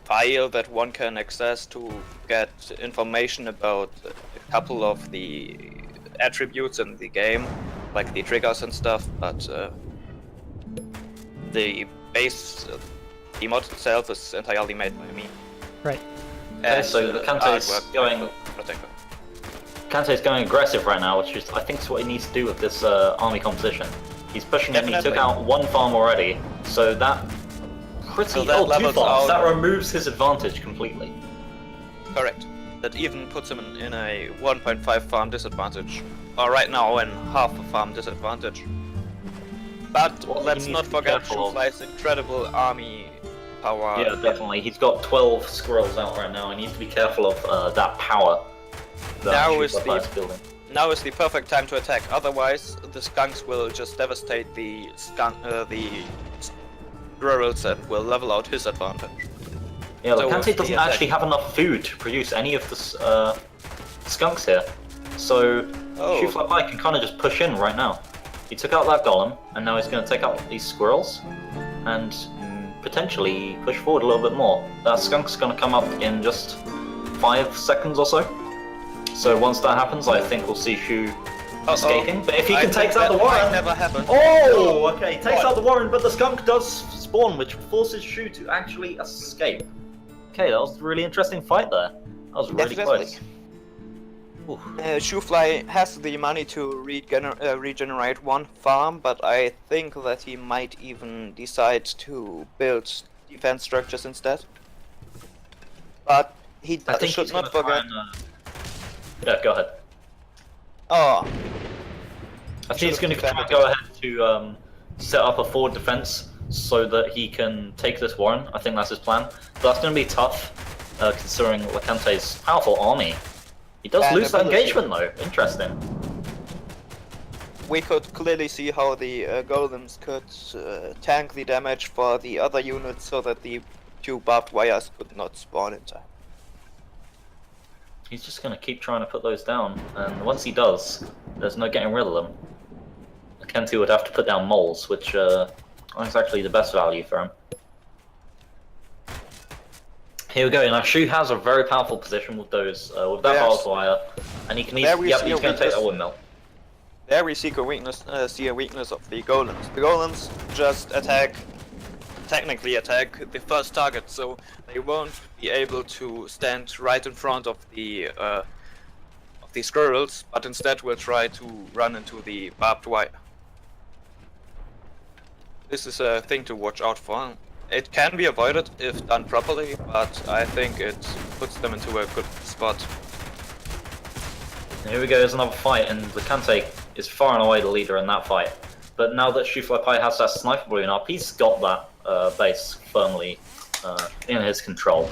file that one can access to get information about a couple of the attributes in the game, like the triggers and stuff, but the base, the mod itself is entirely made by me. Right. Okay, so Licante's going aggressive right now, which is, I think, is what he needs to do with this army composition. He's pushing it, and he took out one farm already, so that two farms. That removes his advantage completely. Correct. That even puts him in a 1.5 farm disadvantage. Or right now in half a farm disadvantage. But let's not forget Shoofly's incredible army power. Yeah, definitely. He's got 12 squirrels out right now. He needs to be careful of that power that now is building. Now is the perfect time to attack. Otherwise, the skunks will just devastate the squirrels and will level out his advantage. Yeah, Licante doesn't actually have enough food to produce any of the skunks here. So Shoofly Pie can kind of just push in right now. He took out that golem, and now he's going to take out these squirrels, and potentially push forward a little bit more. That skunk's going to come up in just 5 seconds or so. So once that happens, I think we'll see Shu escaping. But if he can take out the warren... never happen. Oh, okay, takes out the warren, but the skunk does spawn, which forces Shu to actually escape. Okay, that was a really interesting fight there. That was really close. Shoofly has the money to regenerate one farm, but I think that he might even decide to build defense structures instead. But he should not forget... Yeah, go ahead. Oh. I think he's going to go ahead to set up a forward defense so that he can take this warren. I think that's his plan. But that's going to be tough, considering Licante's powerful army. He does lose that engagement though. Interesting. We could clearly see how the golems could tank the damage for the other units so that the 2 barbed wires could not spawn in time. He's just going to keep trying to put those down, and once he does, there's no getting rid of them. Licante would have to put down moles, which is actually the best value for him. Here we go. Now Shu has a very powerful position with those, with that barbed wire, and he can easily. Yep, he's going to take that windmill. There we see a weakness of the golems. The golems just attack technically attack the first target, so they won't be able to stand right in front of the squirrels, but instead will try to run into the barbed wire. This is a thing to watch out for. It can be avoided if done properly, but I think it puts them into a good spot. Here we go, there's another fight, and Licante is far and away the leader in that fight. But now that Shoofly has that sniper balloon up, he's got that base firmly in his control.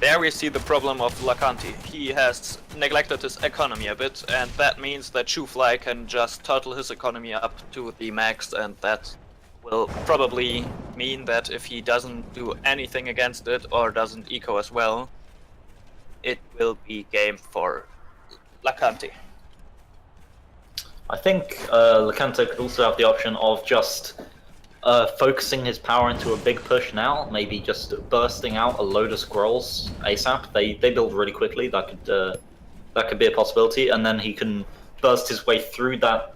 There we see the problem of Licante. He has neglected his economy a bit, and that means that Shoofly can just turtle his economy up to the max, and that will probably mean that if he doesn't do anything against it or doesn't eco as well, it will be game for Licante. I think Licante could also have the option of just focusing his power into a big push now, maybe just bursting out a load of squirrels ASAP. They build really quickly. That could be a possibility, and then he can burst his way through that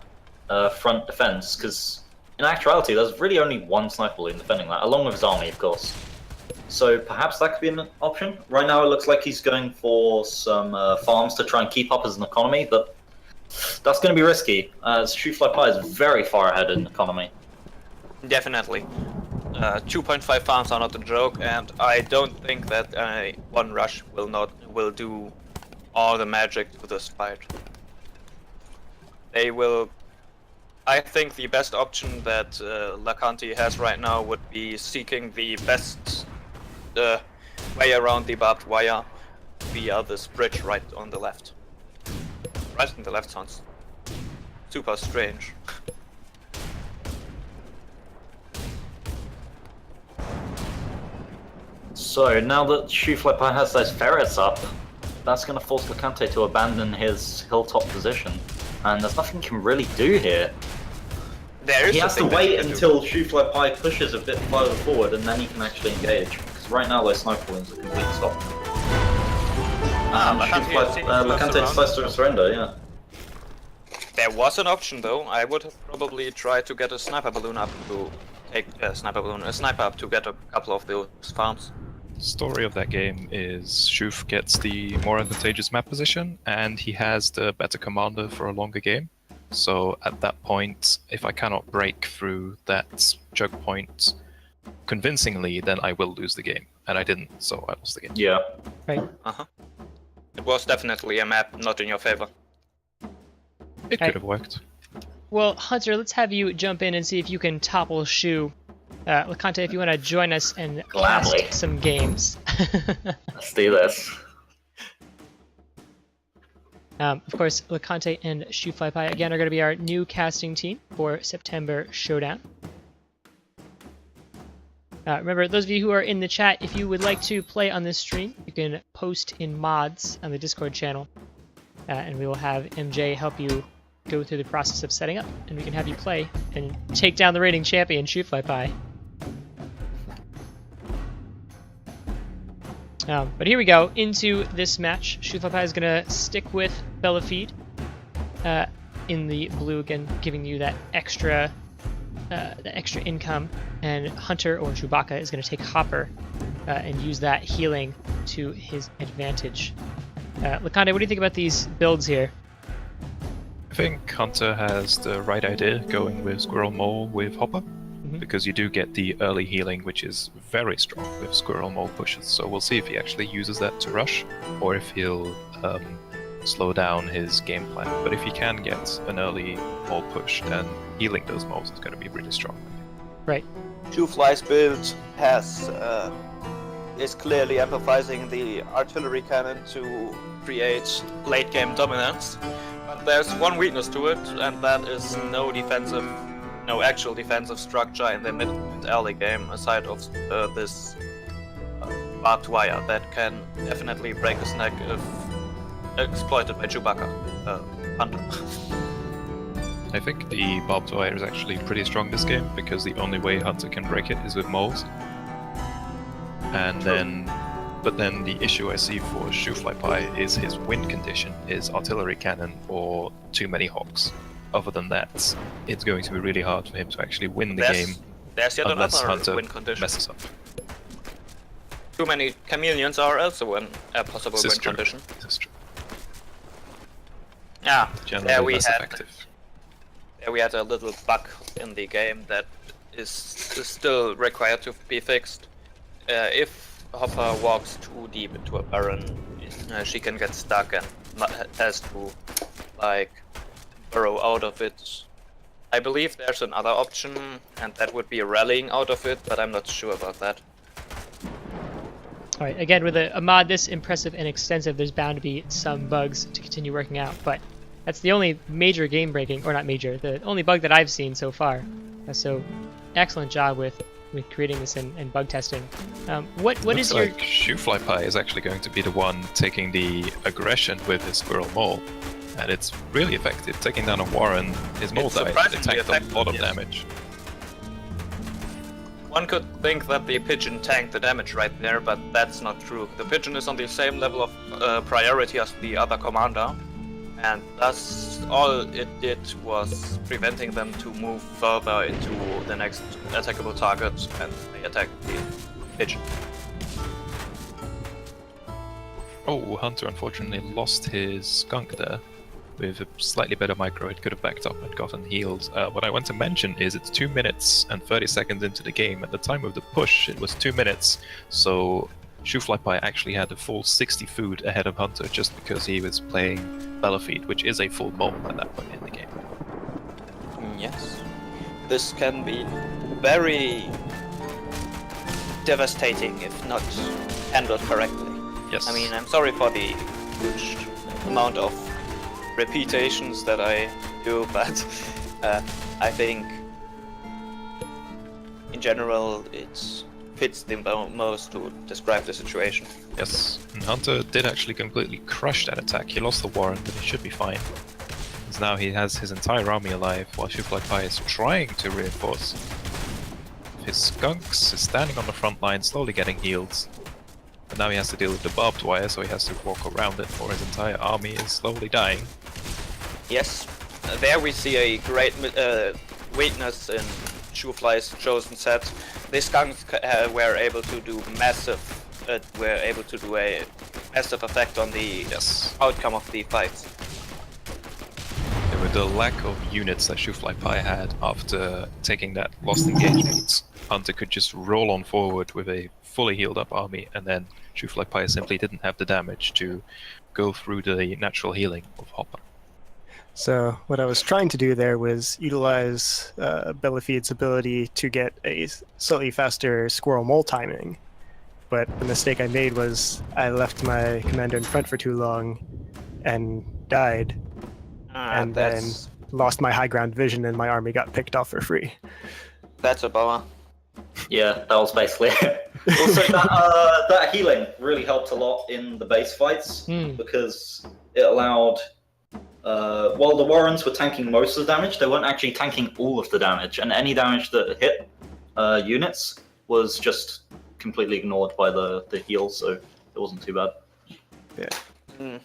front defense. Because in actuality, there's really only one sniper balloon defending that, along with his army, of course. So perhaps that could be an option. Right now, it looks like he's going for some farms to try and keep up as an economy, but that's going to be risky. Shoofly Pie is very far ahead in economy. Definitely. 2.5 farms are not a joke, and I don't think that one rush will do all the magic to this fight. They will. I think the best option that Licante has right now would be seeking the best way around the barbed wire via this bridge right on the left. Right on the left sounds super strange. So now that Shoofly has those ferrets up, that's going to force Licante to abandon his hilltop position, and there's nothing he can really do here. He has to wait until Shoofly pushes a bit further forward, and then he can actually engage. Because right now those sniper balloons are completely stopped. Licante decides to surrender, yeah. There was an option though. I would have probably tried to get a sniper balloon up to take a sniper up to get a couple of those farms. Story of that game is Shoof gets the more advantageous map position, and he has the better commander for a longer game. So at that point, if I cannot break through that choke point convincingly, then I will lose the game. And I didn't, so I lost the game. Yeah. Right. It was definitely a map not in your favor. It could have worked. Well, Hunter, let's have you jump in and see if you can topple Shu. Licante, if you want to join us and Gladly. cast some games. Let's do this. Of course, Licante and Shoofly Pie again are going to be our new casting team for September Showdown. Remember, those of you who are in the chat, if you would like to play on this stream, you can post in mods on the Discord channel, and we will have MJ help you go through the process of setting up, and we can have you play and take down the reigning champion, Shoofly Pie. But here we go into this match. Shoofly Pie is going to stick with Bellafide in the blue, again, giving you that extra income, and Hunter or Chewbacca is going to take Hopper and use that healing to his advantage. Licante, what do you think about these builds here? I think Hunter has the right idea going with Squirrel Mole with Hopper, because you do get the early healing, which is very strong with Squirrel Mole pushes. So we'll see if he actually uses that to rush, or if he'll slow down his game plan. But if he can get an early mole push, then healing those moles is going to be really strong. Right. Shoofly's build is clearly emphasizing the artillery cannon to create late game dominance. But there's one weakness to it, and that is no actual defensive structure in the mid and early game aside of this barbed wire that can definitely break his neck if exploited by Chewbacca, Hunter. I think the barbed wire is actually pretty strong this game, because the only way Hunter can break it is with moles. And but then the issue I see for Shoofly Pie is his win condition is artillery cannon or too many Hawks. Other than that, it's going to be really hard for him to actually win the game. There's yet unless another Hunter win condition. messes up. Too many chameleons are also a possible This is win true. condition. This is true. Yeah, Generally there we less had effective. there we had a little bug in the game that is still required to be fixed. If Hopper walks too deep into a Baron, she can get stuck and has to like burrow out of it. I believe there's another option, and that would be rallying out of it, but I'm not sure about that. All right, again, with a mod this impressive and extensive, there's bound to be some bugs to continue working out, but that's the only major game-breaking, or not major, the only bug that I've seen so far. So, excellent job with creating this and bug testing. What Looks is your... like Shoefly Pie is actually going to be the one taking the aggression with his Squirrel Maul, and it's really effective. Taking down a Warren, his Maul It's died, it surprisingly tanked a effective, lot of yes. damage. One could think that the pigeon tanked the damage right there, but that's not true. The pigeon is on the same level of priority as the other commander, and thus all it did was preventing them to move further into the next attackable target, and they attacked the pigeon. Oh, Hunter unfortunately lost his skunk there. With a slightly better micro, it could have backed up and gotten healed. What I want to mention is it's 2 minutes and 30 seconds into the game. At the time of the push, it was 2 minutes, so Shoefly Pie actually had a full 60 food ahead of Hunter just because he was playing Bellafeed, which is a full bowl at that point in the game. Yes. This can be very devastating if not handled correctly. Yes. I mean, I'm sorry for the huge amount of repetitions that I do, but I think in general it fits the most to describe the situation. Yes, and Hunter did actually completely crush that attack. He lost the Warren, but he should be fine. Because now he has his entire army alive, while Shoefly Pie is trying to reinforce. His skunks is standing on the front line, slowly getting healed. But now he has to deal with the barbed wire, so he has to walk around it, or his entire army is slowly dying. Yes, there we see a great weakness in Shoefly's chosen set. The skunks were able to do a massive effect on the outcome of the fights. With the lack of units that Shoefly Pie had after taking that lost engagement, Hunter could just roll on forward with a fully healed up army, and then Shoefly Pie simply didn't have the damage to go through the natural healing of Hopper. So what I was trying to do there was utilize Bellafeed's ability to get a slightly faster Squirrel Mole timing. But the mistake I made was I left my commander in front for too long and died, and then lost my high ground vision and my army got picked off for free. That's a bummer. Yeah, that was basically it. Also, that healing really helped a lot in the base fights because it allowed. While the Warrens were tanking most of the damage, they weren't actually tanking all of the damage, and any damage that hit units was just completely ignored by the heal, so it wasn't too bad. Yeah. All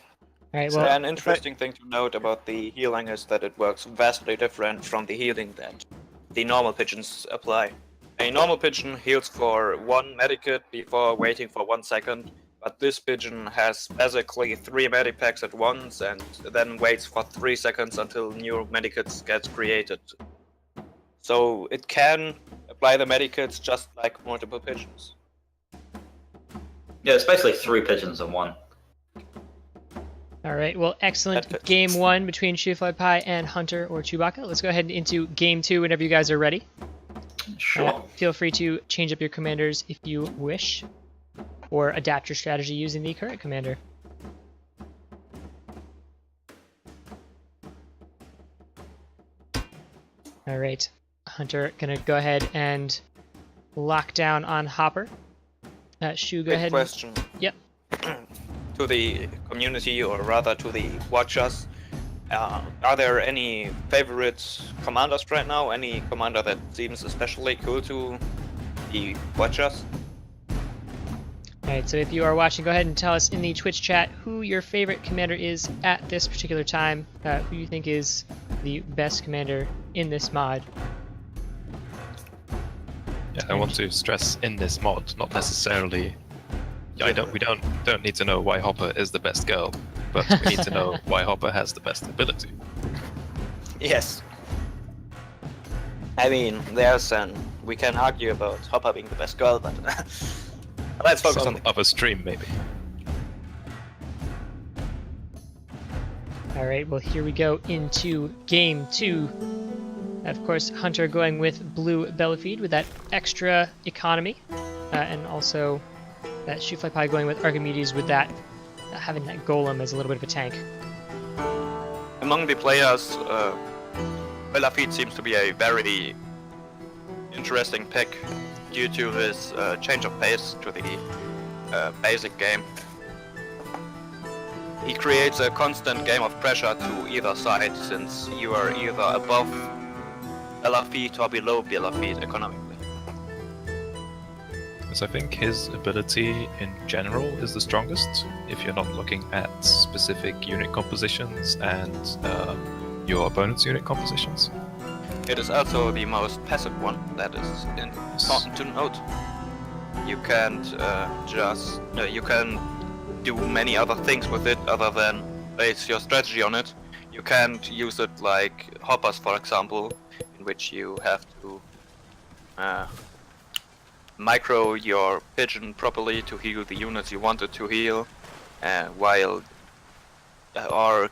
right, So well, an interesting thing to note about the healing is that it works vastly different from the healing that the normal pigeons apply. A normal pigeon heals for 1 medikit before waiting for 1 second, but this pigeon has basically 3 medipacks at once and then waits for 3 seconds until new medikits get created. So it can apply the medikits just like multiple pigeons. Yeah, it's basically 3 pigeons in 1. all right, well, excellent That fits. game 1 between Shoefly Pie and Hunter or Chewbacca. Let's go ahead into game 2 whenever you guys are ready. Sure. Feel free to change up your commanders if you wish, or adapt your strategy using the current commander. All right, Hunter, gonna go ahead and lock down on Hopper. Shu, go Quick ahead. question. Yep. To the community, or rather to the watchers, are there any favorite commanders right now? Any commander that seems especially cool to the watchers? Alright, so if you are watching, go ahead and tell us in the Twitch chat who your favorite commander is at this particular time, who you think is the best commander in this mod. Yeah, I want to stress in this mod, not necessarily. We don't need to know why Hopper is the best girl, but we need to know why Hopper has the best ability. Yes. I mean, we can argue about Hopper being the best girl, but let's focus on Some the other stream, maybe. All right, well, here we go into game 2. Of course, Hunter going with blue Bellafide with that extra economy, and also that Shoofly Pie going with Archimedes with that, having that golem as a little bit of a tank. Among the players, Bellafide seems to be a very interesting pick due to his change of pace to the basic game. He creates a constant game of pressure to either side, since you are either above Bellafide or below Bellafide economically. Because I think his ability in general is the strongest, if you're not looking at specific unit compositions and your opponent's unit compositions. It is also the most passive one, that is important to note. You can't you can do many other things with it other than base your strategy on it. You can't use it like hoppers, for example, in which you have to micro your pigeon properly to heal the units you wanted to heal, or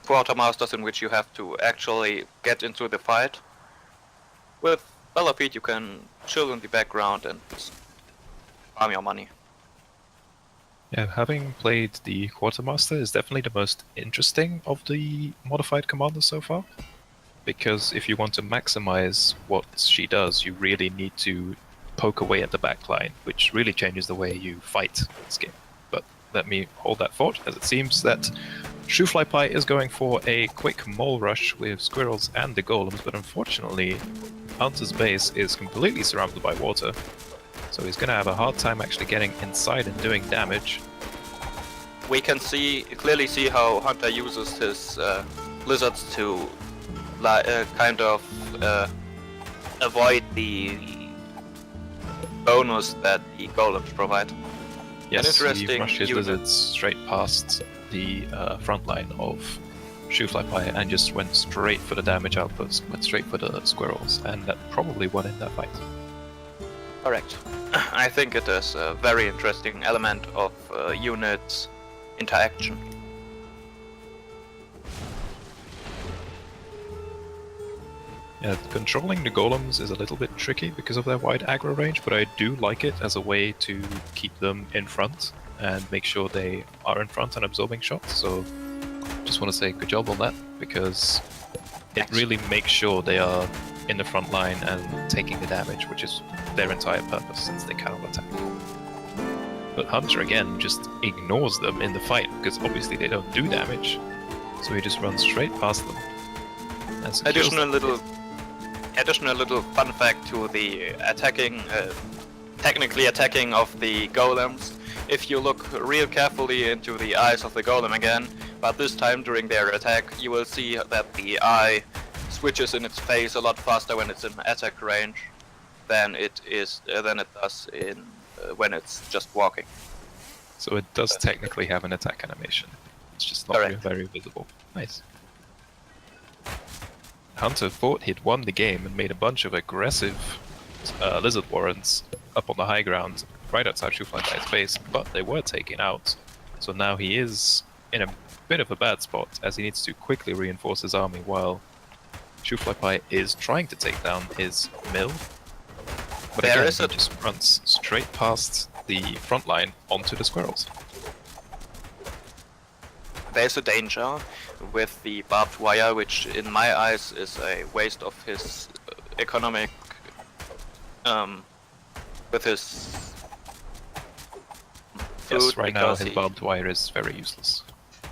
quartermasters in which you have to actually get into the fight. With Bellafide you can chill in the background and just farm your money. Yeah, having played the Quartermaster is definitely the most interesting of the modified commanders so far. Because if you want to maximize what she does, you really need to poke away at the backline, which really changes the way you fight this game. But let me hold that thought, as it seems that Shoofly Pie is going for a quick mole rush with squirrels and the golems, but unfortunately Hunter's base is completely surrounded by water, so he's going to have a hard time actually getting inside and doing damage. We can clearly see how Hunter uses his lizards to kind of avoid the bonus that the golems provide. Yes, he interesting rushes unit. lizards straight past the front line of Shoofly Pie and just went straight for the damage outputs, went straight for the squirrels, and that probably won in that fight. Correct. I think it is a very interesting element of unit interaction. Yeah, controlling the golems is a little bit tricky because of their wide aggro range, but I do like it as a way to keep them in front and make sure they are in front and absorbing shots. So just want to say good job on that, because it really makes sure they are in the front line and taking the damage, which is their entire purpose since they cannot attack. But Hunter again just ignores them in the fight because obviously they don't do damage, so he just runs straight past them. And secures Additional little fun fact to the technically attacking of the golems. If you look real carefully into the eyes of the golem again, but this time during their attack, you will see that the eye switches in its face a lot faster when it's in attack range than it does in when it's just walking. So it does technically have an attack animation. It's just not Correct. very visible. Nice. Hunter thought he'd won the game and made a bunch of aggressive lizard warrants up on the high ground right outside Shoofly Pie's base, but they were taken out. So now he is in a bit of a bad spot, as he needs to quickly reinforce his army while Shoofly Pie is trying to take down his mill. But again, he just runs straight past the front line onto the squirrels. There's a danger with the barbed wire, which in my eyes is a waste of his economic with his food. Yes, right now his barbed wire is very useless.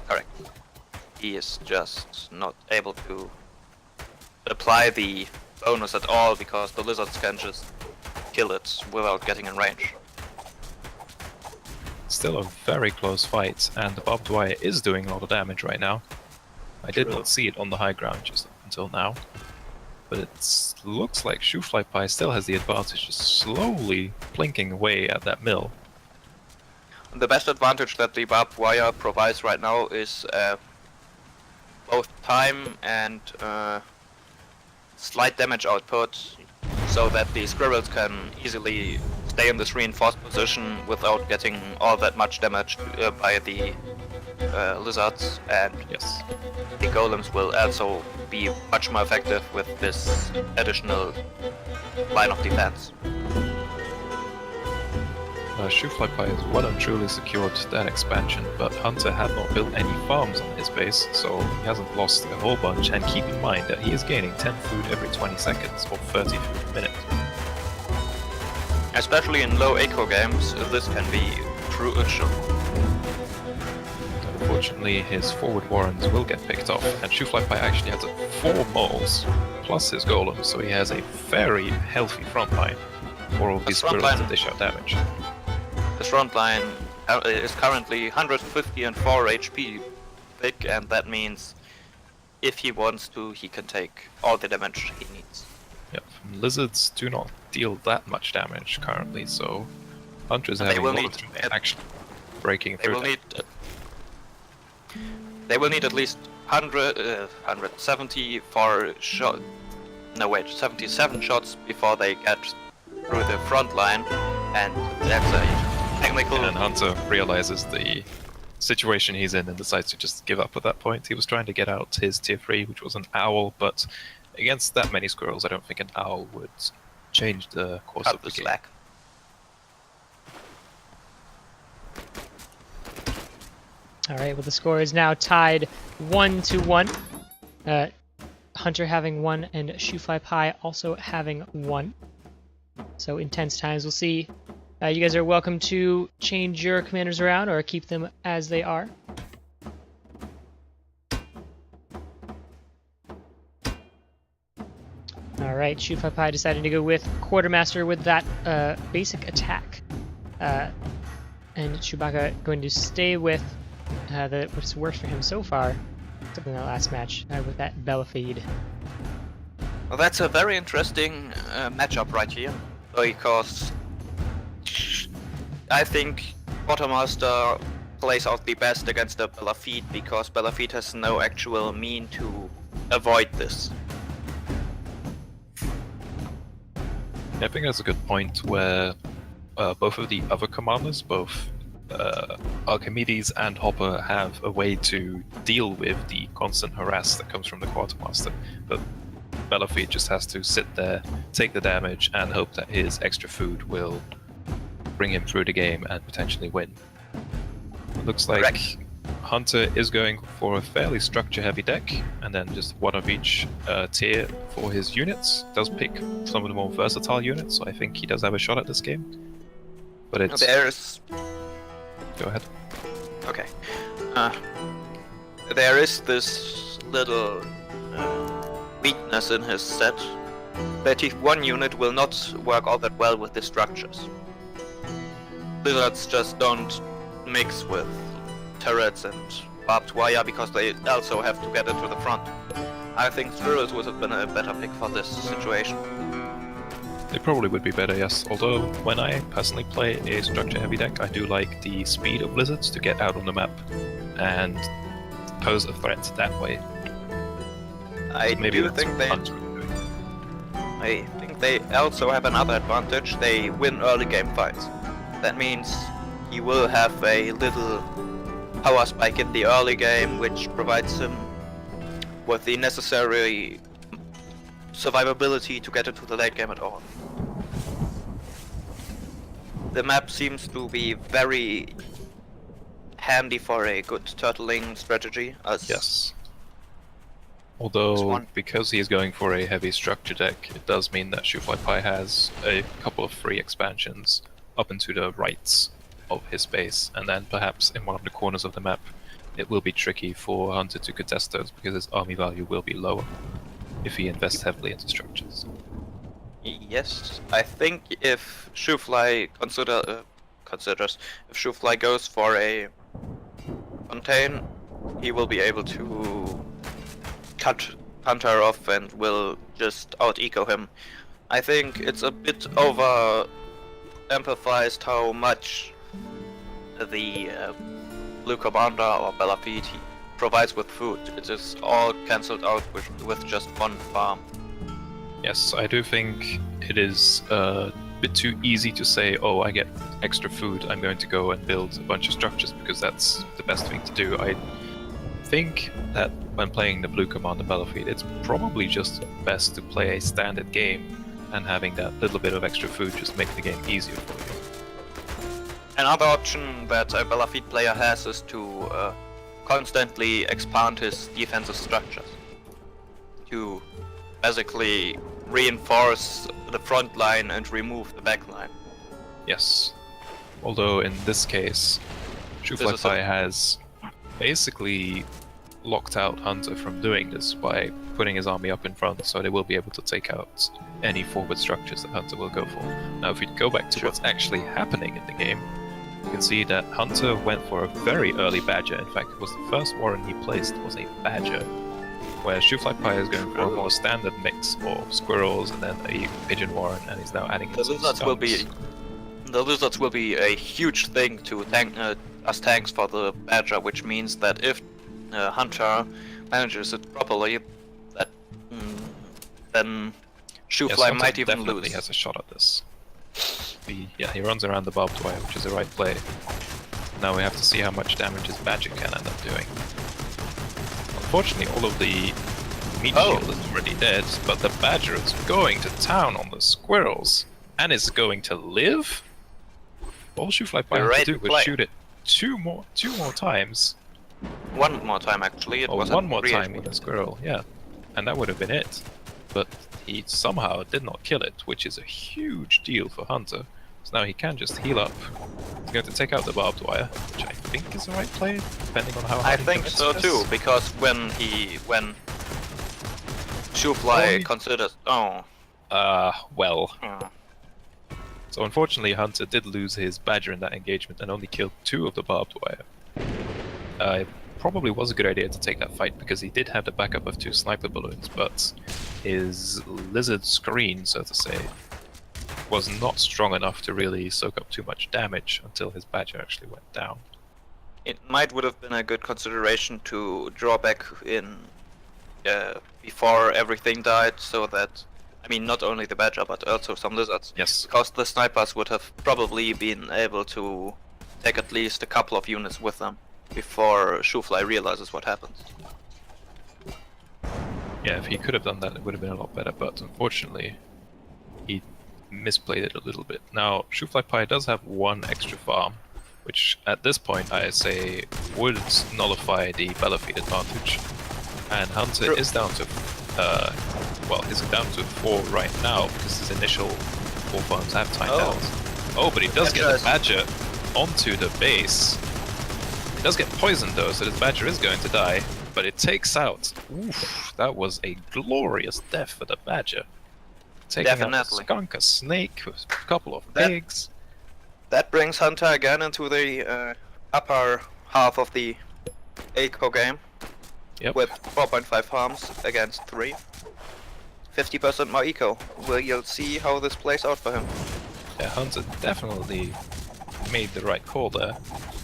Correct. He is just not able to apply the bonus at all because the lizards can just kill it without getting in range. Still a very close fight, and the barbed wire is doing a lot of damage right now. I did not see it on the high ground just until now. but it looks like Shoofly Pie still has the advantage, just slowly plinking away at that mill. The best advantage that the barbed wire provides right now is both time and slight damage output, so that the squirrels can easily stay in this reinforced position without getting all that much damage by the lizards, and Yes. the golems will also be much more effective with this additional line of defense. Shoofly Pie has well and truly secured that expansion, but Hunter had not built any farms on his base, so he hasn't lost a whole bunch, and keep in mind that he is gaining 10 food every 20 seconds, or 30 food a minute. Especially in low eco games, this can be crucial. Unfortunately, his forward warrens will get picked off, and Shoofly Pie actually has 4 moles, plus his golem, so he has a very healthy front line for all these front squirrels line- to dish out damage. His front line is currently 154 HP thick, and that means if he wants to, he can take all the damage he needs. Yep, lizards do not deal that much damage currently, so Hunter's And having a will lot need- of trouble actually breaking They through will that. need. They will need at least 170 for shot. No wait, 77 shots before they get through the front line, and that's a technical. And Hunter realizes the situation he's in and decides to just give up at that point. He was trying to get out his tier 3, which was an owl, but against that many squirrels, I don't think an owl would change the course Cut of the the game. slack. All right, well, the score is now tied 1-1. Hunter having 1 and Shoofly Pie also having 1. So intense times. We'll see. You guys are welcome to change your commanders around or keep them as they are. All right, Shoofly Pie decided to go with Quartermaster with that basic attack. And Chewbacca going to stay with what's worked for him so far, except in that last match, with that Bella feed. Well, that's a very interesting matchup right here, because I think Quartermaster plays out the best against the Bellafide, because Bellafide has no actual mean to avoid this. I think that's a good point where both of the other commanders, both Archimedes and Hopper, have a way to deal with the constant harass that comes from the Quartermaster. But Bellafide just has to sit there, take the damage, and hope that his extra food will bring him through the game and potentially win. It looks like Correct. Hunter is going for a fairly structure-heavy deck, and then just one of each tier for his units. Does pick some of the more versatile units, so I think he does have a shot at this game. But it's... There's Go ahead. okay. There is this little weakness in his set, that if one unit will not work all that well with the structures. Lizards just don't mix with turrets and barbed wire because they also have to get into the front. I think squirrels would have been a better pick for this situation. They probably would be better, yes. Although, when I personally play a structure-heavy deck, I do like the speed of lizards to get out on the map and pose a threat that way. I Maybe do that's think what they. Hunter would be doing. I think they also have another advantage. They win early game fights. That means he will have a little power spike in the early game, which provides him with the necessary survivability to get into the late game at all. The map seems to be very handy for a good turtling strategy. Yes. This Although, one. because he is going for a heavy structure deck, it does mean that Shoofly Pie has a couple of free expansions up into the rights of his base, and then perhaps in one of the corners of the map, it will be tricky for Hunter to contest those because his army value will be lower if he invests heavily into structures. Yes, I think if Shoofly considers, if Shoofly goes for a contain, he will be able to cut Hunter off and will just out-eco him. I think it's a bit over-emphasized how much the Blue Commander or Belafide provides with food. It is all cancelled out with just one farm. Yes, I do think it is a bit too easy to say, oh, I get extra food, I'm going to go and build a bunch of structures because that's the best thing to do. I think that when playing the Blue Commander Battlefield, it's probably just best to play a standard game, and having that little bit of extra food just make the game easier for you. Another option that a Belafide player has is to constantly expand his defensive structures to basically reinforce the front line and remove the back line. Yes. Although in this case, Shoofly has basically locked out Hunter from doing this by putting his army up in front, so they will be able to take out any forward structures that Hunter will go for. Now, if we go back to what's actually happening in the game, you can see that Hunter went for a very early Badger. In fact, it was the first warren he placed was a Badger, where Shoofly is going for a more standard mix of squirrels and then a pigeon warren, and he's now adding The lizards will be a huge thing to tank as tanks for the Badger, which means that if Hunter manages it properly, that then Shoofly might even definitely lose. has a shot at this. He runs around the barbed wire, which is the right play. Now we have to see how much damage his Badger can end up doing. Unfortunately, all of the meat shield is already dead, but the Badger is going to town on the squirrels, and is going to live? All Shoofly had to do was shoot it two more times. One more time, actually. It was one more 3 time HP. with a squirrel, yeah. And that would have been it. But he somehow did not kill it, which is a huge deal for Hunter. So now he can just heal up. He's going to take out the barbed wire, which I think is the right play, depending on how I hard he think commits so this. too, because when Shoofly considers well. uh, So unfortunately, Hunter did lose his Badger in that engagement and only killed 2 of the barbed wire. It probably was a good idea to take that fight because he did have the backup of 2 sniper balloons, but his lizard screen, so to say, was not strong enough to really soak up too much damage until his Badger actually went down. it would have been a good consideration to draw back in before everything died, so that, I mean, not only the Badger but also some lizards. Yes. Because the snipers would have probably been able to take at least a couple of units with them before Shoofly realizes what happens. Yeah, if he could have done that, it would have been a lot better, but unfortunately, he misplayed it a little bit. Now, Shoofly does have 1 extra farm, which at this point I say would nullify the Belafide advantage. And Hunter is down to, he's down to 4 right now because his initial 4 farms have timed out. Oh, but he does get the Badger onto the base. He does get poisoned though, so this Badger is going to die, but it takes out. Oof, that was a glorious death for the Badger. Taking out a skunk, a snake, a couple of pigs. That brings Hunter again into the upper half of the eco game. Yep. With 4.5 farms against 3. 50% more eco. You'll see how this plays out for him. Yeah, Hunter definitely made the right call there,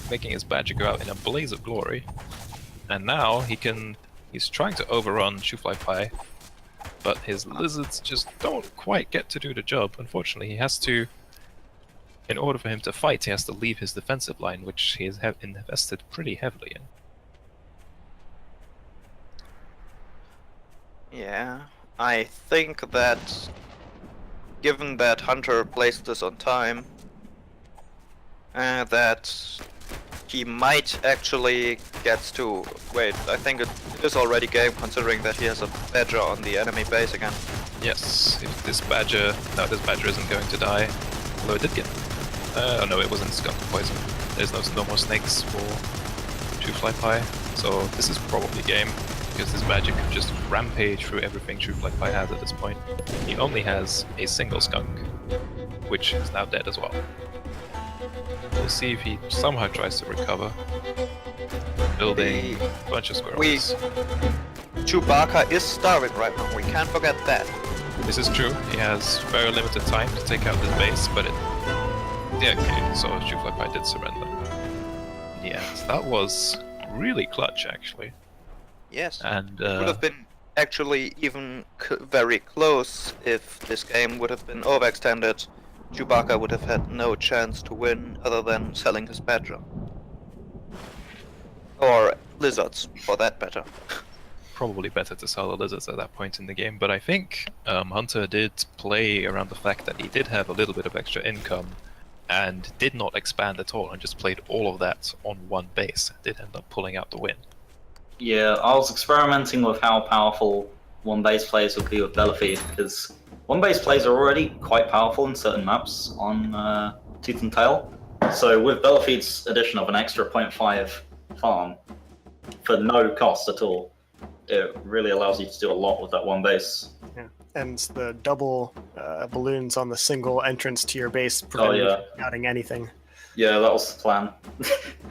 making his Badger go out in a blaze of glory. And now he's trying to overrun Shoofly, but his lizards just don't quite get to do the job. Unfortunately, he has to, in order for him to fight, he has to leave his defensive line, which he has invested pretty heavily in. Yeah, I think that given that Hunter placed this on time, that he might actually get to... Wait, I think it is already game, considering that he has a Badger on the enemy base again. Yes, if this Badger... No, this Badger isn't going to die. Although it did get... oh no, it wasn't skunk poison. There's no more snakes for Shoofly, so this is probably game, because this Badger can just rampage through everything Shoofly has at this point. He only has a single skunk, which is now dead as well. We'll see if he somehow tries to recover. Building a bunch of squirrels. Chewbacca is starving right now. We can't forget that. This is true. He has very limited time to take out his base, but yeah, okay, so Shoofly did surrender. Yeah, that was really clutch, actually. Yes. And It would have been actually even very close if this game would have been overextended. Chewbacca would have had no chance to win other than selling his badger. Or lizards, for that matter. probably better to sell the lizards at that point in the game, but I think Hunter did play around the fact that he did have a little bit of extra income and did not expand at all and just played all of that on one base. Did end up pulling out the win. Yeah, I was experimenting with how powerful one base players would be with Bellafeed, because one base players are already quite powerful in certain maps on Tooth and Tail. So with Bellafeed's addition of an extra 0.5 farm for no cost at all, it really allows you to do a lot with that one base. Yeah. And the double balloons on the single entrance to your base prevent you from scouting anything. Yeah, that was the plan.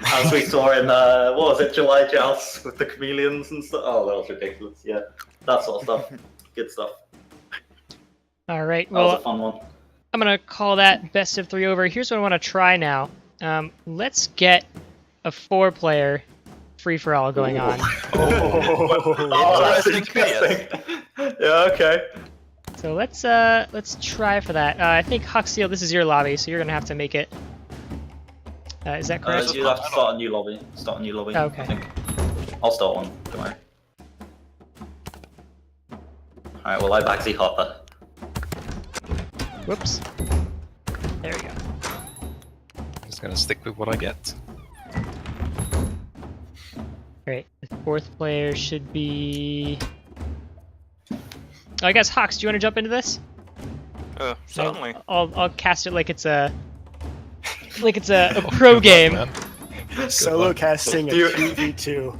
As we saw in, what was it, July Joust with the chameleons and stuff. Oh, that was ridiculous. Yeah, that sort of stuff. Good stuff. All right. That was Well, a fun one. I'm gonna call that best of 3 over. Here's what I want to try now. Let's get a 4-player free-for-all going on. Oh, that's interesting. Yeah, okay. So let's try for that. I think Hoxeel, this is your lobby, so you're gonna have to make it. Is that correct? You have to start a new lobby. Okay. I think. I'll start one. Don't worry. Alright, well, I back the hopper. Whoops. There we go. I'm just gonna stick with what I get. Great. The 4th player should be. Oh, I guess Hox, do you want to jump into this? Certainly. I'll cast it like it's a pro game. Man. Solo casting a 2v2.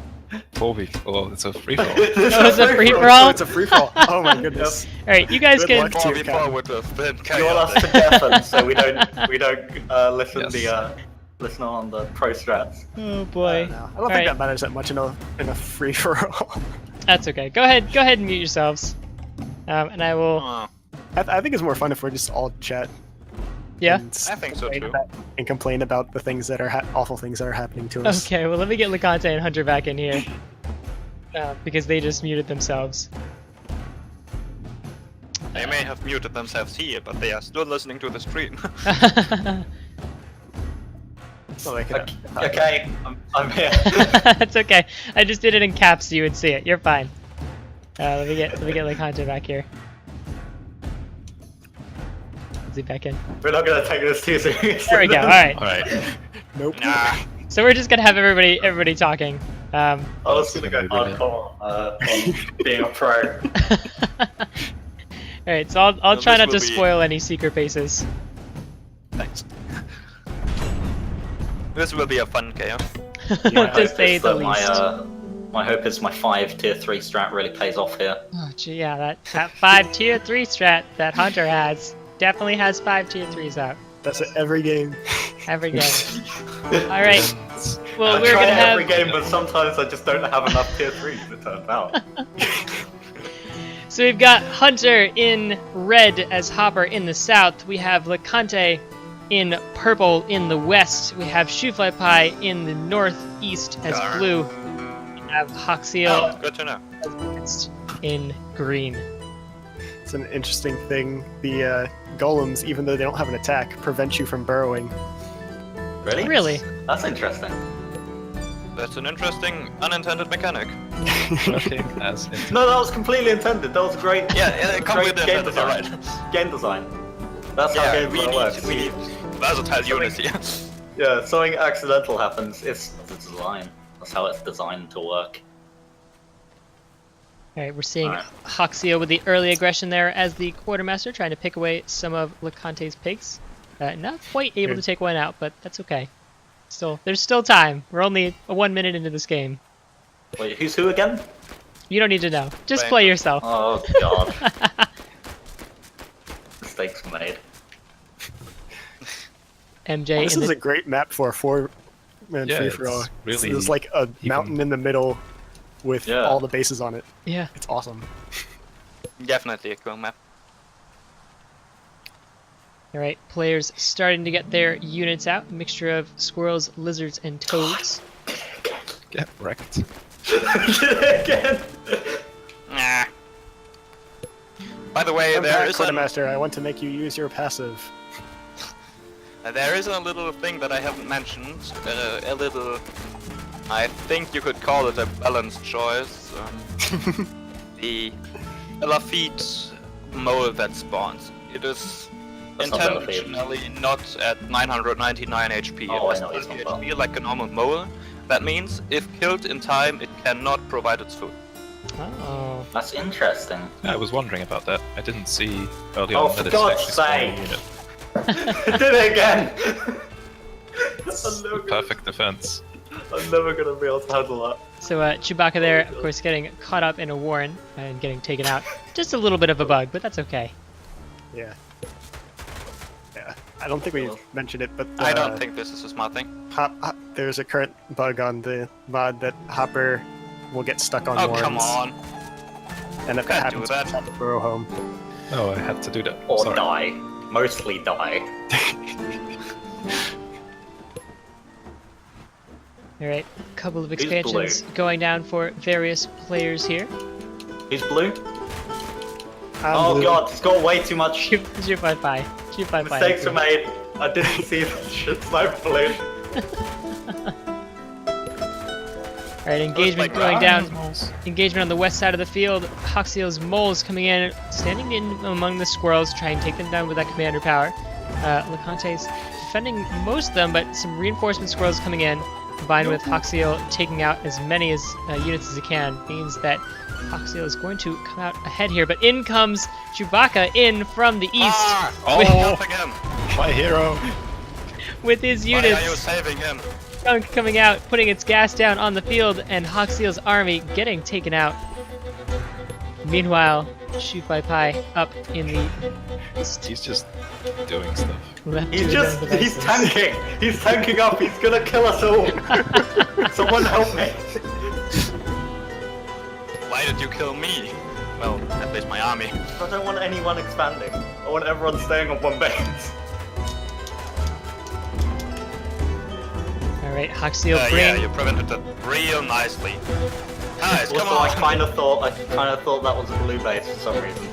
4v. Oh, it's a free roll. Oh, it's a free for all. It's a free for all. Oh my goodness. All right, you guys Good can. luck to you, Cam. would have been You want us to deafen so we don't listen Yes. listen on the pro strats. Oh boy. I don't All think right. that matters that much in a free for all. That's okay. Go ahead and mute yourselves. And I will. I think it's more fun if we're just all chat. Yeah. And I think so too. And complain about the things that are awful things that are happening to us. Okay. Well, let me get Licante and Hunter back in here. Because they just muted themselves. They may have muted themselves here, but they are still listening to the stream. So they can, Okay, I'm here. That's okay. I just did it in caps so you would see it. You're fine. Let me get Licante back here. Is he back in? We're not gonna take this too seriously. There we go. All right. Alright. Nope. Nah. So we're just gonna have everybody talking. I was gonna go hardcore on being a pro. All right. So I'll So try this not to will be- spoil any secret bases. Thanks. This will be a fun game. To say the least. My hope is my 5 tier 3 strat really pays off here. Oh, gee, yeah, that 5 tier 3 strat that Hunter has definitely has 5 tier 3s out That's it every game. every game. All right. Well, I we're try gonna have. every game, but sometimes I just don't have enough tier 3s, it turns out. So we've got Hunter in red as Hopper in the south. We have Licante in purple in the west. We have Shoofly Pie in the northeast as Darn. blue. We have Hoxeel Good to know. as in green. It's an interesting thing. The golems, even though they don't have an attack, prevent you from burrowing. Really? Really? That's interesting. That's an interesting unintended mechanic. Working as intended. No, that was completely intended. That was great. Yeah, Great completely game intended, you're design. right. Game design. That's how Yeah, games works. we need versatile units here. Yeah, something accidental happens. It's the design. That's how it's designed to work. All right, we're seeing Alright. Hoxeo with the early aggression there as the quartermaster, trying to pick away some of Licante's pigs. Not quite able to take one out, but that's okay. There's still time. We're only 1 minute into this game. Wait, who's who again? You don't need to know. Just Right. play yourself. Oh god. Mistakes made. MJ. This in is the- a great map for a 4-man Yeah, free for all. it's really There's like a mountain in the middle, with Yeah. all the bases on it. Yeah. It's awesome. Definitely a cool map. All right, players starting to get their units out. Mixture of squirrels, lizards, and toads. Get wrecked. Again. Nah. By the way, there is Quartermaster, I want to make you use your passive. there is a little thing that I haven't mentioned. A little, I think you could call it a balanced choice. The Lafitte mole that spawns. It is That's not Lafitte. intentionally not at 999 HP. Oh, it I know has what 30 you're talking HP like a normal mole. That means if killed in time, it cannot provide its food. Oh. That's interesting. I was wondering about that. I didn't see early Oh, on for that it's God's actually spawning a sake. unit. I did it again! It's the perfect defense. I'm never gonna be able to handle that. So Chewbacca there, of course, getting caught up in a warren and getting taken out. Just a little bit of a bug, but that's okay. Yeah. Yeah. I don't think we mentioned it, but I don't think this is a smart thing. there's a current bug on the mod that Hopper will get stuck on Oh, warrens. come on. And if Can't that do happens, that. we have to burrow home. Oh, I had to do that. Or Sorry. die. Mostly die. All right, a couple of Who's expansions going down for various players here. Who's blue? I'm Oh blue. god, he's got way too much. Shoot by pie. Shoot by pie. Mistakes were made. I didn't see that shit sniper blue. All right, engagement like going down. Moles. Engagement on the west side of the field. Hoxeel's moles coming in, standing in among the squirrels, trying to take them down with that commander power. LeConte's defending most of them, but some reinforcement squirrels coming in, combined with Hoxeel taking out as many units as he can, means that Hoxeel is going to come out ahead here. But in comes Chewbacca in from the east Oh, helping him. My hero! with his Why are units. you saving him? Skunk coming out, putting its gas down on the field, and Hoxeel's army getting taken out. Meanwhile, Shoot by Pie up in the east. He's just doing stuff. Left He's to his just, own he's devices. tanking. He's tanking up. He's gonna kill us all. Someone help me. Why did you kill me? Well, at least my army. I don't want anyone expanding. I want everyone staying on one base. All right, Hoxeel Yeah, bring. you prevented that real nicely. Guys, come Also, on. I kind of thought that was a blue base for some reason.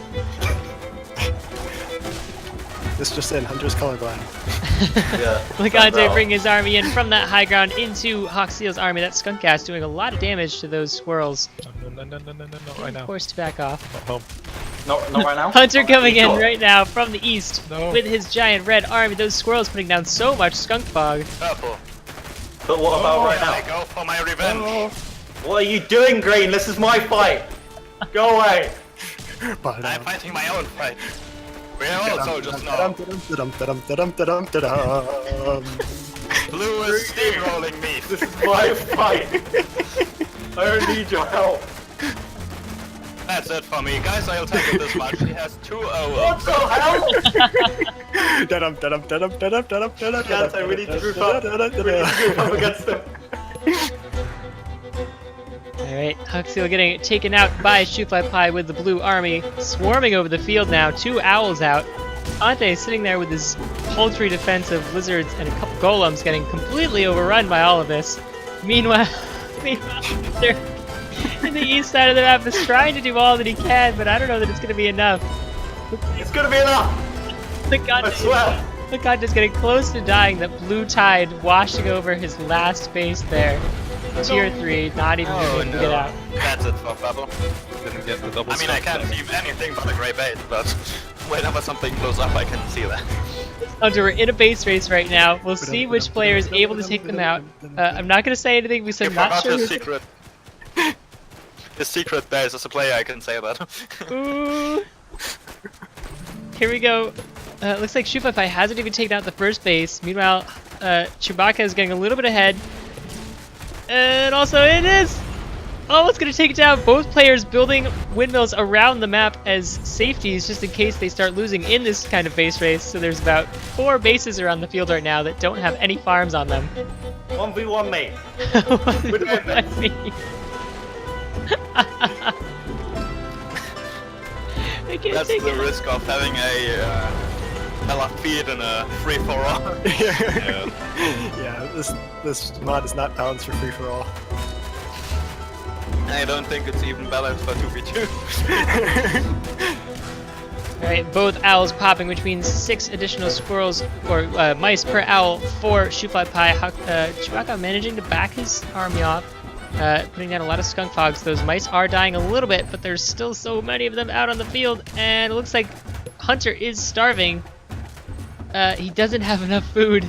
This just in, Hunter's colorblind. Yeah. Legante Well, bring his army in from that high ground into Hoxeel's army. That skunk gas doing a lot of damage to those squirrels. No, not right now. Forced to back off. Not home. Not right now. Hunter Okay, coming in sure. right now from the east No. with his giant red army. Those squirrels putting down so much skunk fog. Purple. But what about right I now? go for my revenge. What are you doing, Green? This is my fight. Go away. But, I'm fighting my own fight. We are all soldiers now. Blue is steamrolling me. This is my fight. I don't need your help. That's it for me. Guys, I'll take it this much. He has 2 What hours. the hell? Dante, we need to group up. We need to group up against them. Alright, Hoxeel getting taken out by Shoot by Pie with the blue army. Swarming over the field now. 2 owls out. Ante sitting there with his paltry defense of lizards and a couple golems getting completely overrun by all of this. Meanwhile, they're in the east side of the map is trying to do all that he can, but I don't know that it's going to be enough. It's gonna be enough. I swear. Leconte's getting close to dying. That blue tide washing over his last base there. Tier 3, not even Oh able to get out. no. That's it for Bubble. Didn't get the double I mean, I can't see anything but a grey base, but whenever something blows up, I can see that. Hunter, we're in a base race right now. We'll see which player is able to take them out. I'm not going to say anything because You I'm not forgot sure. his secret. His secret there is as a player, I can say that. Ooh. Here we go. Looks like Shoot by Pie hasn't even taken out the first base. Meanwhile, Chewbacca is getting a little bit ahead. And also it is almost going to take it down. Both players building windmills around the map as safeties just in case they start losing in this kind of base race. So there's about 4 bases around the field right now that don't have any farms on them. 1v1 me. What With does that windmills. mean? I can't That's take the it. risk of having a left feed in a free-for-all. Yeah. Yeah, this mod is not balanced for free for all. I don't think it's even balanced for 2v2. Alright, both owls popping, which means 6 additional squirrels or mice per owl for Shoofly Pie. Chewbacca managing to back his army off, putting down a lot of skunk fogs. Those mice are dying a little bit, but there's still so many of them out on the field, and it looks like Hunter is starving. He doesn't have enough food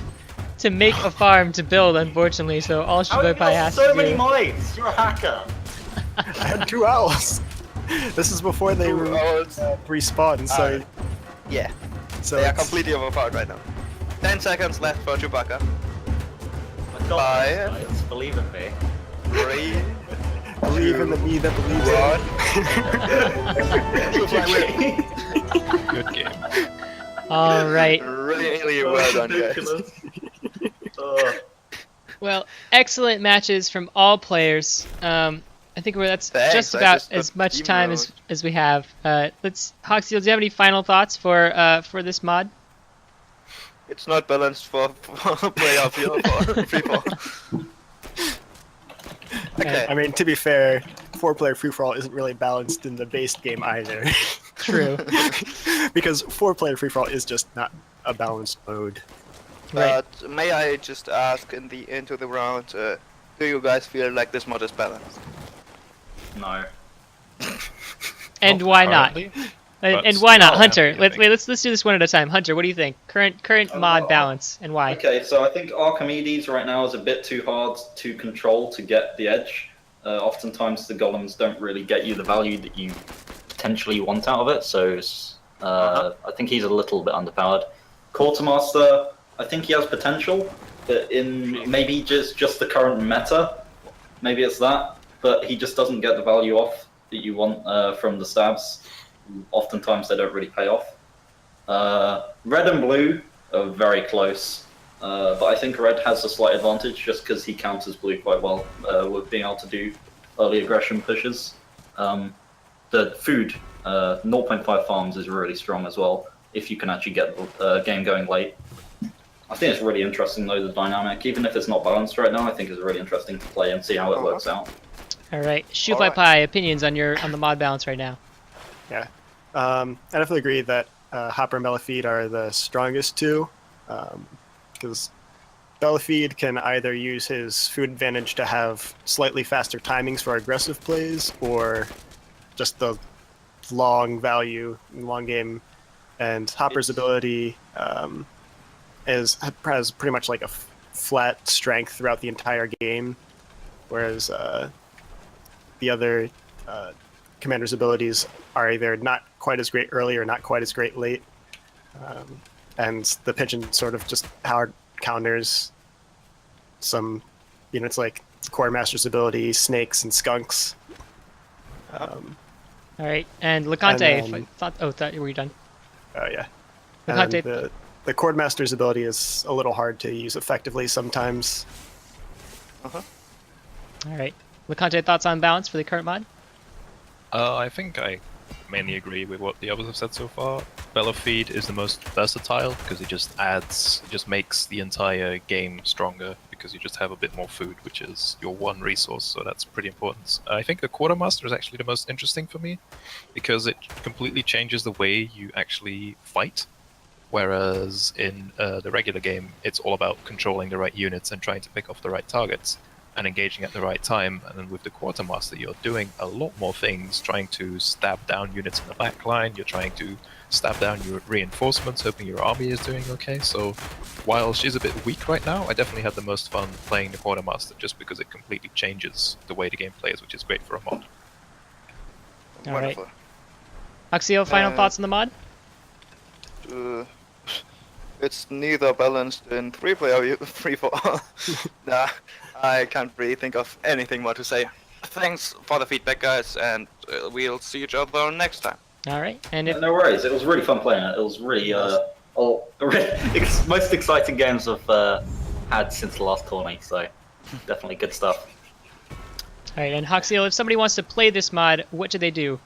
to make a farm to build, unfortunately, so all How have Shoofly you Pie got has so to many do... mice? You're a hacker. I had 2 owls. This is before they were respawned, so Yeah, so they are it's- completely overpowered right now. 10 seconds left for Chewbacca. My God, Five. guys, believe in me. 3, believe in the me that believes in. 1. Good game. Alright, Really well done, guys. Ridiculous. well, excellent matches from all players. I think that's Thanks, just I about just as put much team time mode. as we have. Hoxeel, do you have any final thoughts for this mod? It's not balanced for player field for free-for-all. Okay. I mean, to be fair, 4-player free-for-all isn't really balanced in the base game either. True. Because 4-player free-for-all is just not a balanced mode. Right. But may I just ask into the round, do you guys feel like this mod is balanced? No. And Not why not? currently, And but why not, I'll Hunter? have to think. Let's do this one at a time. Hunter, what do you think? Current mod balance and why? Okay, so I think Archimedes right now is a bit too hard to control to get the edge. Oftentimes the golems don't really get you the value that you potentially want out of it, so I think he's a little bit underpowered. Quartermaster, I think he has potential, but in maybe just the current meta, maybe it's that, but he just doesn't get the value off that you want from the stabs. Oftentimes they don't really pay off. Red and blue are very close, but I think red has a slight advantage just because he counters blue quite well with being able to do early aggression pushes. The food, 0.5 farms is really strong as well if you can actually get the game going late. I think it's really interesting though, the dynamic, even if it's not balanced right now, I think it's really interesting to play and see how it works out. Alright. Shoofly Alright. Pie, opinions on the mod balance right now. Yeah. I definitely agree that Hopper and Bellafeed are the strongest two, because Bellafeed can either use his food advantage to have slightly faster timings for aggressive plays, or just the long value in long game. And Hopper's ability has pretty much like a flat strength throughout the entire game, whereas the other commander's abilities are either not quite as great early or not quite as great late. And the pigeon sort of just hard counters some units like Quartermaster's ability, snakes, and skunks. Alright. And Lecante, And then- were you done? Oh yeah. Lecante, And the Quartermaster's ability is a little hard to use effectively sometimes. alright. Lecante, thoughts on balance for the current mod? I think I mainly agree with what the others have said so far. Bellafeed is the most versatile because it just makes the entire game stronger because you just have a bit more food, which is your one resource, so that's pretty important. I think the Quartermaster is actually the most interesting for me because it completely changes the way you actually fight. Whereas in the regular game, it's all about controlling the right units and trying to pick off the right targets and engaging at the right time. And then with the Quartermaster, you're doing a lot more things, trying to stab down units in the back line, you're trying to stab down your reinforcements, hoping your army is doing okay. So while she's a bit weak right now, I definitely had the most fun playing the Quartermaster just because it completely changes the way the game plays, which is great for a mod. Alright. Wonderful. Hoxeel, final thoughts on the mod? It's neither balanced in free-player free-for-all. Nah, I can't really think of anything more to say. Thanks for the feedback, guys, and we'll see each other next time. Alright. And if No worries, it was really fun playing it. It was really most exciting games I've had since the last tourney, so definitely good stuff. All right, and Hoxeel, if somebody wants to play this mod, what do they do?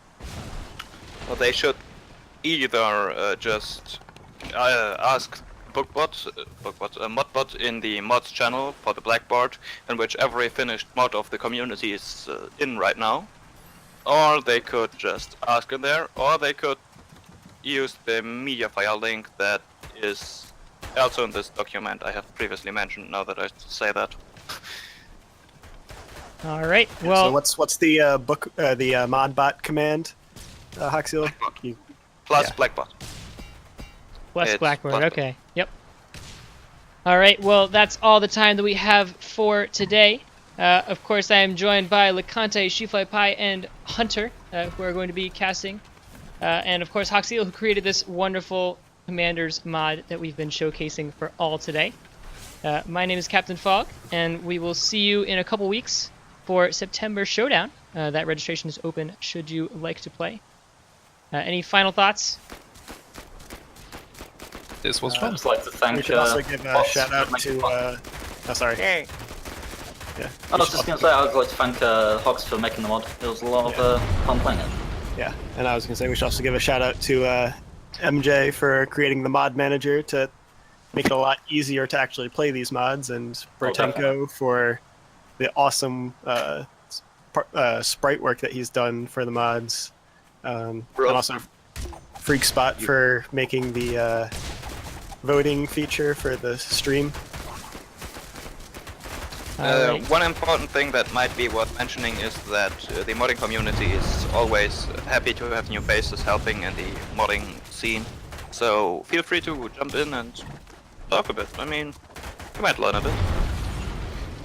Well, they should either just ask modbot in the mods channel for the Blackboard, in which every finished mod of the community is in right now, or they could just ask in there, or they could use the media file link that is also in this document I have previously mentioned. Now that I say that. All right. Well, so what's the modbot command, Hoxeel? Plus Yeah. Blackbot. plus it's Blackboard. plus- Okay. Yep. All right. Well, that's all the time that we have for today. Of course, I am joined by LeConte, SheFlyPie, and Hunter, who are going to be casting. And of course, Hoxeel, who created this wonderful Commanders mod that we've been showcasing for all today. My name is Captain Fog, and we will see you in a couple weeks for September Showdown. That registration is open should you like to play. Any final thoughts? This was I'd fun. just like to thank We should also give a Hox shout for out making to. the mod. Oh, sorry. Yay. Yeah. I was just going to say, I'd like to thank Hox for making the mod. It was a lot of fun playing it. Yeah, and I was gonna say we should also give a shout out to MJ for creating the mod manager to make it a lot easier to actually play these mods, and Bertenko for the awesome sprite work that he's done for the mods, and also Freak Spot for making the voting feature for the stream. Alright. One important thing that might be worth mentioning is that the modding community is always happy to have new faces helping in the modding scene. So feel free to jump in and talk a bit. I mean, you might learn a bit.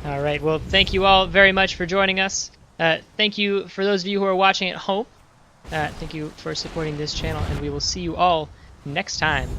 All right. Well, thank you all very much for joining us. Thank you for those of you who are watching at home. Thank you for supporting this channel, and we will see you all next time.